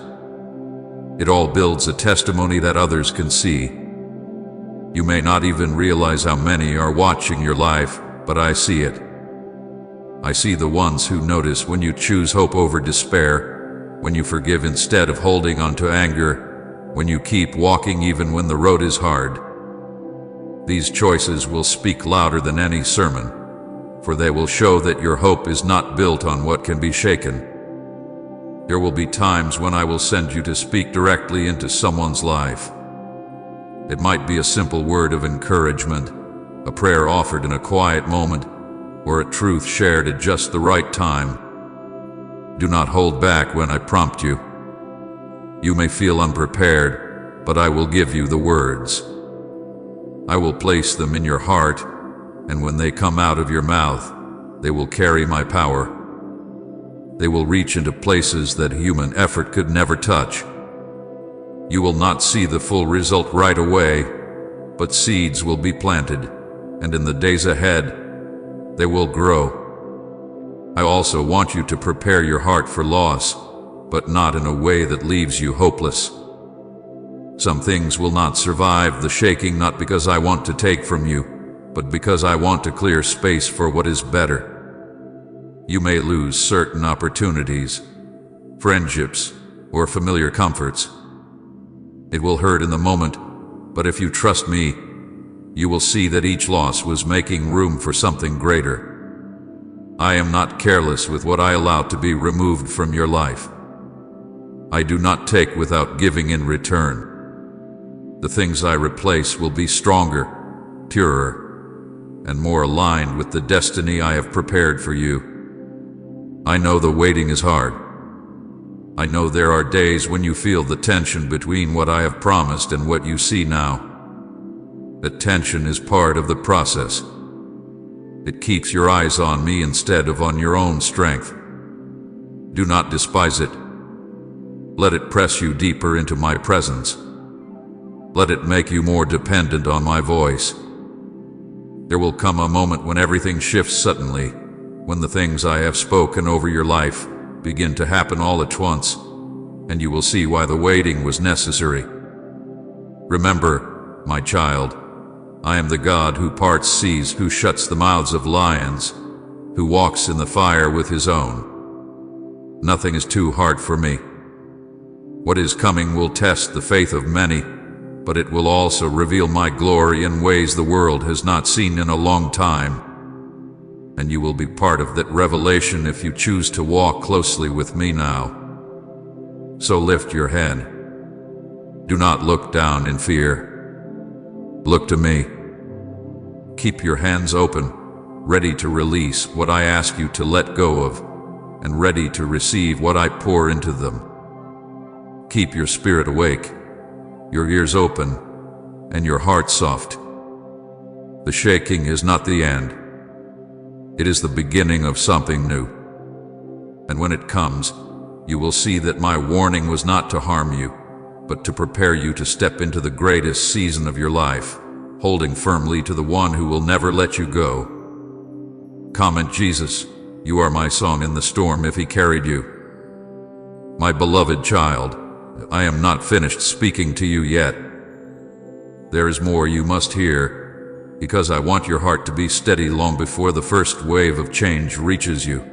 S1: It all builds a testimony that others can see. You may not even realize how many are watching your life, but I see it. I see the ones who notice when you choose hope over despair, when you forgive instead of holding on to anger, when you keep walking even when the road is hard. These choices will speak louder than any sermon, for they will show that your hope is not built on what can be shaken. There will be times when I will send you to speak directly into someone's life. It might be a simple word of encouragement, a prayer offered in a quiet moment, or a truth shared at just the right time. Do not hold back when I prompt you. You may feel unprepared, but I will give you the words. I will place them in your heart, and when they come out of your mouth, they will carry my power. They will reach into places that human effort could never touch. You will not see the full result right away, but seeds will be planted, and in the days ahead, they will grow. I also want you to prepare your heart for loss, but not in a way that leaves you hopeless. Some things will not survive the shaking, not because I want to take from you, but because I want to clear space for what is better. You may lose certain opportunities, friendships, or familiar comforts. It will hurt in the moment, but if you trust me, you will see that each loss was making room for something greater. I am not careless with what I allow to be removed from your life. I do not take without giving in return. The things I replace will be stronger, purer, and more aligned with the destiny I have prepared for you. I know the waiting is hard. I know there are days when you feel the tension between what I have promised and what you see now. That tension is part of the process. It keeps your eyes on me instead of on your own strength. Do not despise it. Let it press you deeper into my presence. Let it make you more dependent on my voice. There will come a moment when everything shifts suddenly, when the things I have spoken over your life begin to happen all at once, and you will see why the waiting was necessary. Remember, my child, I am the God who parts seas, who shuts the mouths of lions, who walks in the fire with his own. Nothing is too hard for me. What is coming will test the faith of many, but it will also reveal my glory in ways the world has not seen in a long time. And you will be part of that revelation if you choose to walk closely with me now. So lift your head. Do not look down in fear. Look to me. Keep your hands open, ready to release what I ask you to let go of, and ready to receive what I pour into them. Keep your spirit awake, your ears open, and your heart soft. The shaking is not the end. It is the beginning of something new. And when it comes, you will see that my warning was not to harm you, but to prepare you to step into the greatest season of your life, holding firmly to the one who will never let you go. Comment Jesus, you are my song in the storm if he carried you. My beloved child, I am not finished speaking to you yet. There is more you must hear, because I want your heart to be steady long before the first wave of change reaches you.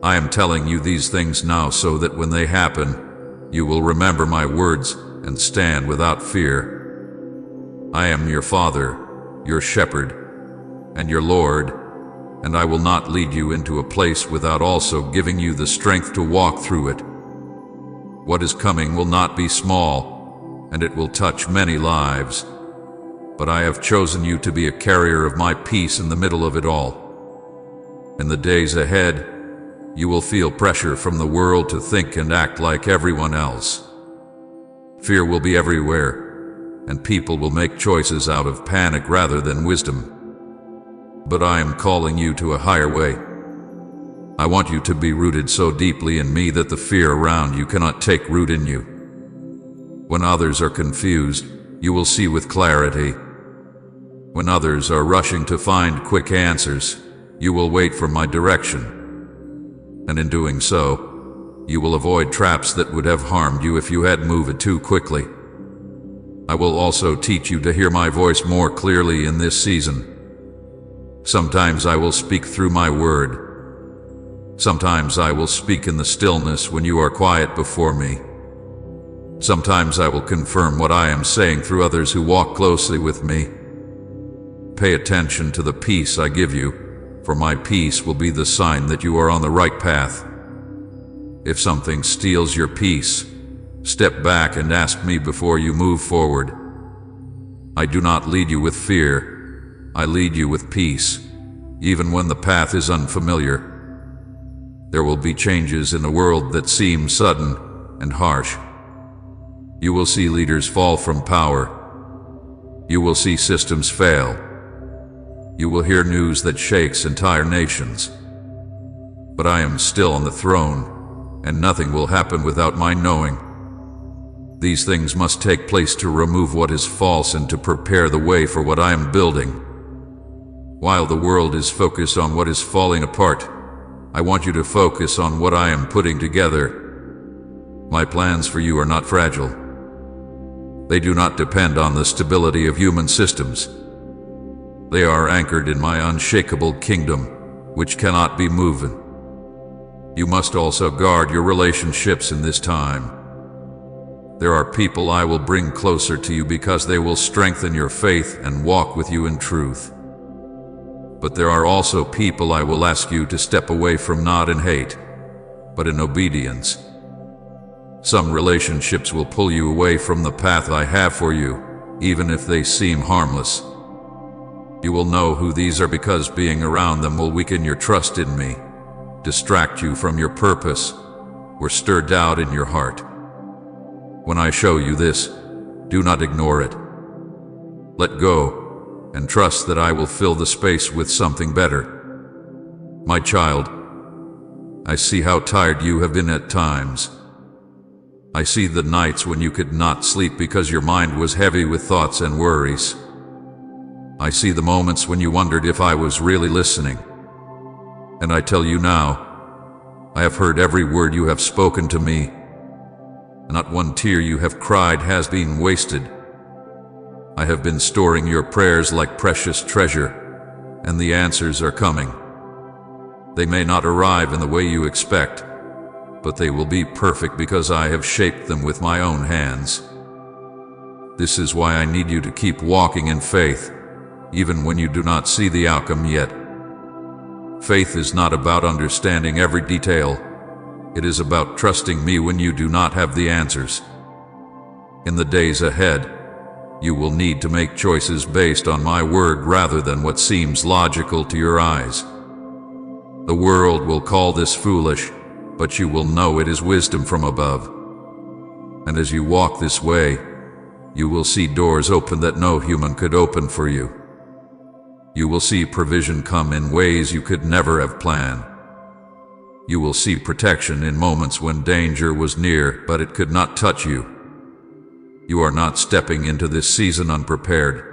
S1: I am telling you these things now so that when they happen, you will remember my words and stand without fear. I am your Father, your Shepherd, and your Lord, and I will not lead you into a place without also giving you the strength to walk through it. What is coming will not be small, and it will touch many lives, but I have chosen you to be a carrier of my peace in the middle of it all. In the days ahead, you will feel pressure from the world to think and act like everyone else. Fear will be everywhere, and people will make choices out of panic rather than wisdom. But I am calling you to a higher way. I want you to be rooted so deeply in me that the fear around you cannot take root in you. When others are confused, you will see with clarity. When others are rushing to find quick answers, you will wait for my direction. And in doing so, you will avoid traps that would have harmed you if you had moved too quickly. I will also teach you to hear my voice more clearly in this season. Sometimes I will speak through my word. Sometimes I will speak in the stillness when you are quiet before me. Sometimes I will confirm what I am saying through others who walk closely with me. Pay attention to the peace I give you, for my peace will be the sign that you are on the right path. If something steals your peace, step back and ask me before you move forward. I do not lead you with fear, I lead you with peace, even when the path is unfamiliar. There will be changes in a world that seems sudden and harsh. You will see leaders fall from power. You will see systems fail. You will hear news that shakes entire nations. But I am still on the throne, and nothing will happen without my knowing. These things must take place to remove what is false and to prepare the way for what I am building. While the world is focused on what is falling apart, I want you to focus on what I am putting together. My plans for you are not fragile. They do not depend on the stability of human systems. They are anchored in my unshakable kingdom, which cannot be moved. You must also guard your relationships in this time. There are people I will bring closer to you because they will strengthen your faith and walk with you in truth. But there are also people I will ask you to step away from, not in hate, but in obedience. Some relationships will pull you away from the path I have for you, even if they seem harmless. You will know who these are because being around them will weaken your trust in me, distract you from your purpose, or stir doubt in your heart. When I show you this, do not ignore it. Let go and trust that I will fill the space with something better. My child, I see how tired you have been at times. I see the nights when you could not sleep because your mind was heavy with thoughts and worries. I see the moments when you wondered if I was really listening. And I tell you now, I have heard every word you have spoken to me. Not one tear you have cried has been wasted. I have been storing your prayers like precious treasure, and the answers are coming. They may not arrive in the way you expect, but they will be perfect because I have shaped them with my own hands. This is why I need you to keep walking in faith, even when you do not see the outcome yet. Faith is not about understanding every detail. It is about trusting me when you do not have the answers. In the days ahead, you will need to make choices based on my word rather than what seems logical to your eyes. The world will call this foolish, but you will know it is wisdom from above. And as you walk this way, you will see doors open that no human could open for you. You will see provision come in ways you could never have planned. You will see protection in moments when danger was near, but it could not touch you. You are not stepping into this season unprepared.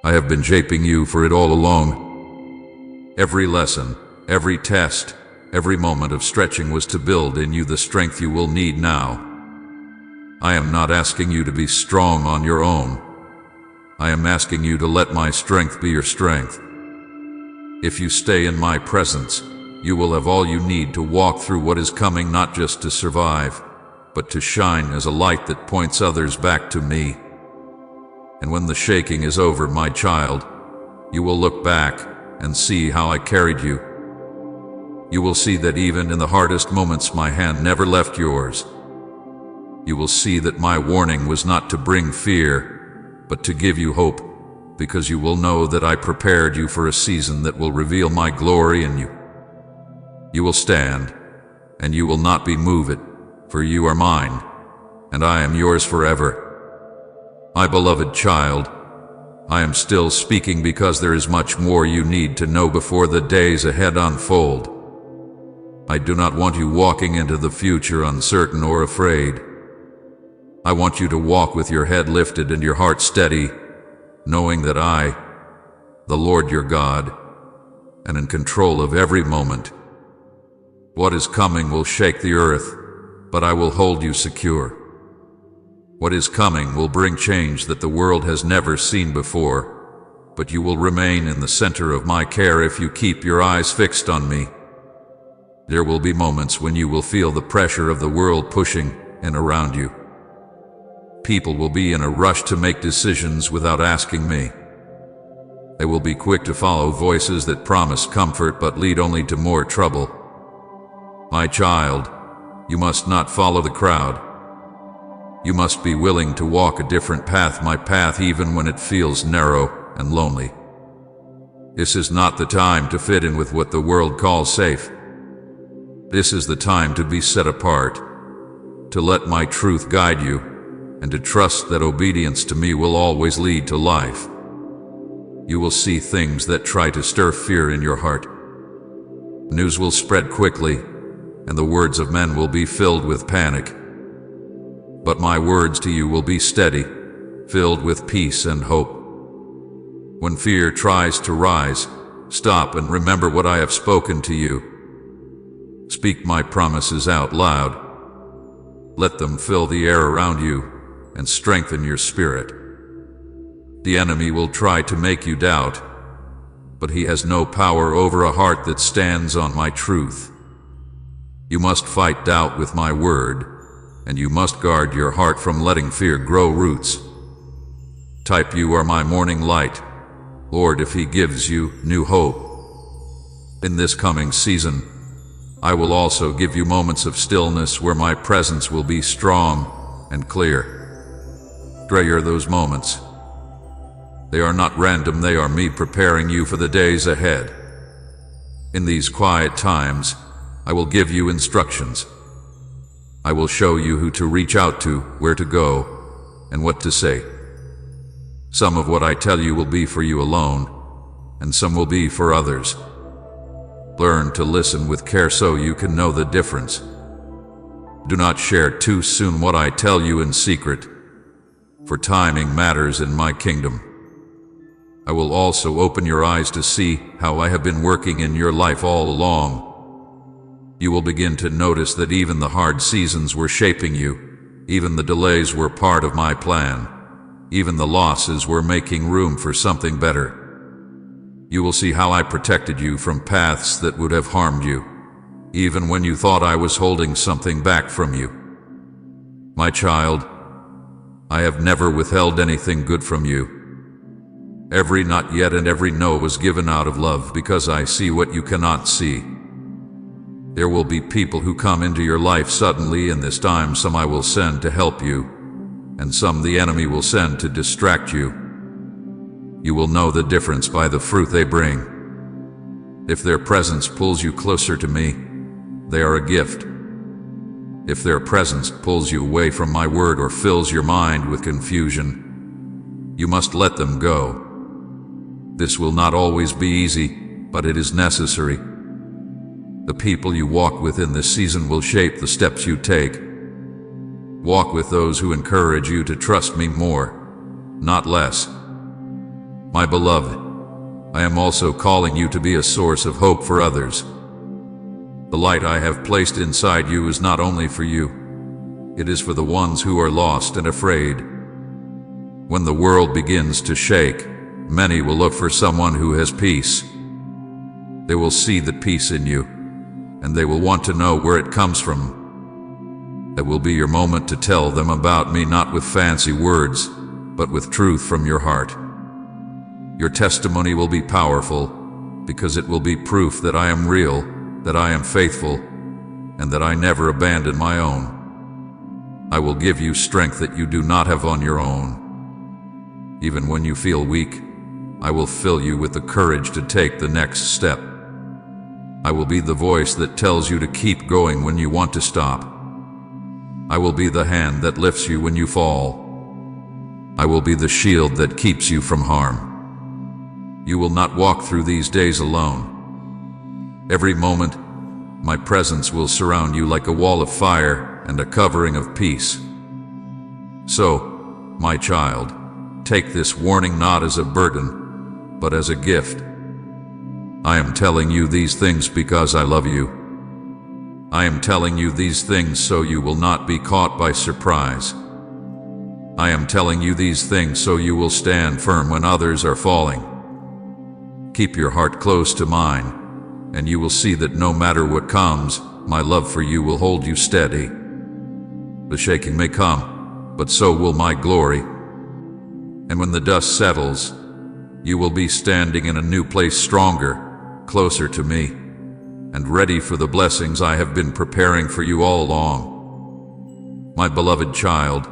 S1: I have been shaping you for it all along. Every lesson, every test, every moment of stretching was to build in you the strength you will need now. I am not asking you to be strong on your own. I am asking you to let my strength be your strength. If you stay in my presence, you will have all you need to walk through what is coming, not just to survive, but to shine as a light that points others back to me. And when the shaking is over, my child, you will look back and see how I carried you. You will see that even in the hardest moments, my hand never left yours. You will see that my warning was not to bring fear, but to give you hope, because you will know that I prepared you for a season that will reveal my glory in you. You will stand, and you will not be moved, for you are mine, and I am yours forever. My beloved child, I am still speaking because there is much more you need to know before the days ahead unfold. I do not want you walking into the future uncertain or afraid. I want you to walk with your head lifted and your heart steady, knowing that I, the Lord your God, am in control of every moment. What is coming will shake the earth, but I will hold you secure. What is coming will bring change that the world has never seen before, but you will remain in the center of my care if you keep your eyes fixed on me. There will be moments when you will feel the pressure of the world pushing in around you. People will be in a rush to make decisions without asking me. They will be quick to follow voices that promise comfort but lead only to more trouble. My child, you must not follow the crowd. You must be willing to walk a different path, my path, even when it feels narrow and lonely. This is not the time to fit in with what the world calls safe. This is the time to be set apart, to let my truth guide you, and to trust that obedience to me will always lead to life. You will see things that try to stir fear in your heart. News will spread quickly, and the words of men will be filled with panic. But my words to you will be steady, filled with peace and hope. When fear tries to rise, stop and remember what I have spoken to you. Speak my promises out loud. Let them fill the air around you and strengthen your spirit. The enemy will try to make you doubt, but he has no power over a heart that stands on my truth. You must fight doubt with my word, and you must guard your heart from letting fear grow roots. Type, you are my morning light, Lord, if He gives you new hope. In this coming season, I will also give you moments of stillness where my presence will be strong and clear. Treasure those moments. They are not random, they are me preparing you for the days ahead. In these quiet times, I will give you instructions. I will show you who to reach out to, where to go, and what to say. Some of what I tell you will be for you alone, and some will be for others. Learn to listen with care so you can know the difference. Do not share too soon what I tell you in secret, for timing matters in my kingdom. I will also open your eyes to see how I have been working in your life all along. You will begin to notice that even the hard seasons were shaping you, even the delays were part of my plan, even the losses were making room for something better. You will see how I protected you from paths that would have harmed you, even when you thought I was holding something back from you. My child, I have never withheld anything good from you. Every not yet and every no was given out of love, because I see what you cannot see. There will be people who come into your life suddenly in this time. Some I will send to help you, and some the enemy will send to distract you. You will know the difference by the fruit they bring. If their presence pulls you closer to me, they are a gift. If their presence pulls you away from my word or fills your mind with confusion, you must let them go. This will not always be easy, but it is necessary. The people you walk with in this season will shape the steps you take. Walk with those who encourage you to trust me more, not less. My beloved, I am also calling you to be a source of hope for others. The light I have placed inside you is not only for you, it is for the ones who are lost and afraid. When the world begins to shake, many will look for someone who has peace. They will see the peace in you, and they will want to know where it comes from. It will be your moment to tell them about me, not with fancy words, but with truth from your heart. Your testimony will be powerful, because it will be proof that I am real, that I am faithful, and that I never abandon my own. I will give you strength that you do not have on your own. Even when you feel weak, I will fill you with the courage to take the next step. I will be the voice that tells you to keep going when you want to stop. I will be the hand that lifts you when you fall. I will be the shield that keeps you from harm. You will not walk through these days alone. Every moment, my presence will surround you like a wall of fire and a covering of peace. So, my child, take this warning not as a burden, but as a gift. I am telling you these things because I love you. I am telling you these things so you will not be caught by surprise. I am telling you these things so you will stand firm when others are falling. Keep your heart close to mine, and you will see that no matter what comes, my love for you will hold you steady. The shaking may come, but so will my glory. And when the dust settles, you will be standing in a new place, stronger, closer to me, and ready for the blessings I have been preparing for you all along. My beloved child,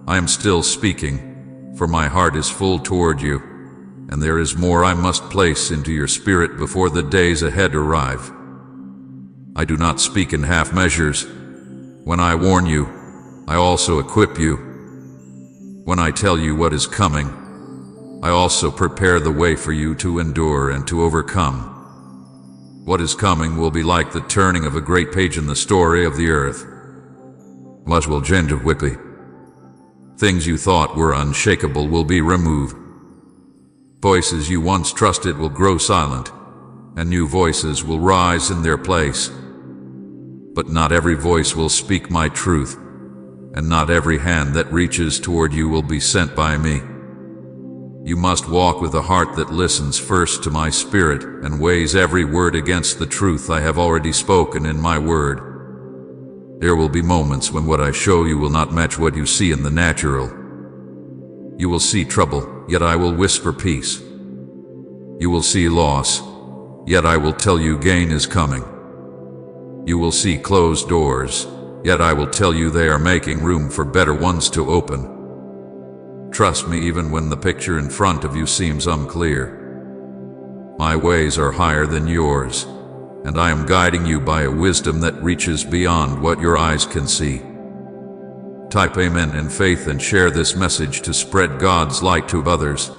S1: I am still speaking, for my heart is full toward you, and there is more I must place into your spirit before the days ahead arrive. I do not speak in half measures. When I warn you, I also equip you. When I tell you what is coming, I also prepare the way for you to endure and to overcome. What is coming will be like the turning of a great page in the story of the earth. Much will change quickly. Things you thought were unshakable will be removed. Voices you once trusted will grow silent, and new voices will rise in their place. But not every voice will speak my truth, and not every hand that reaches toward you will be sent by me. You must walk with a heart that listens first to my spirit and weighs every word against the truth I have already spoken in my word. There will be moments when what I show you will not match what you see in the natural. You will see trouble, yet I will whisper peace. You will see loss, yet I will tell you gain is coming. You will see closed doors, yet I will tell you they are making room for better ones to open. Trust me even when the picture in front of you seems unclear. My ways are higher than yours, and I am guiding you by a wisdom that reaches beyond what your eyes can see. Type Amen in faith and share this message to spread God's light to others.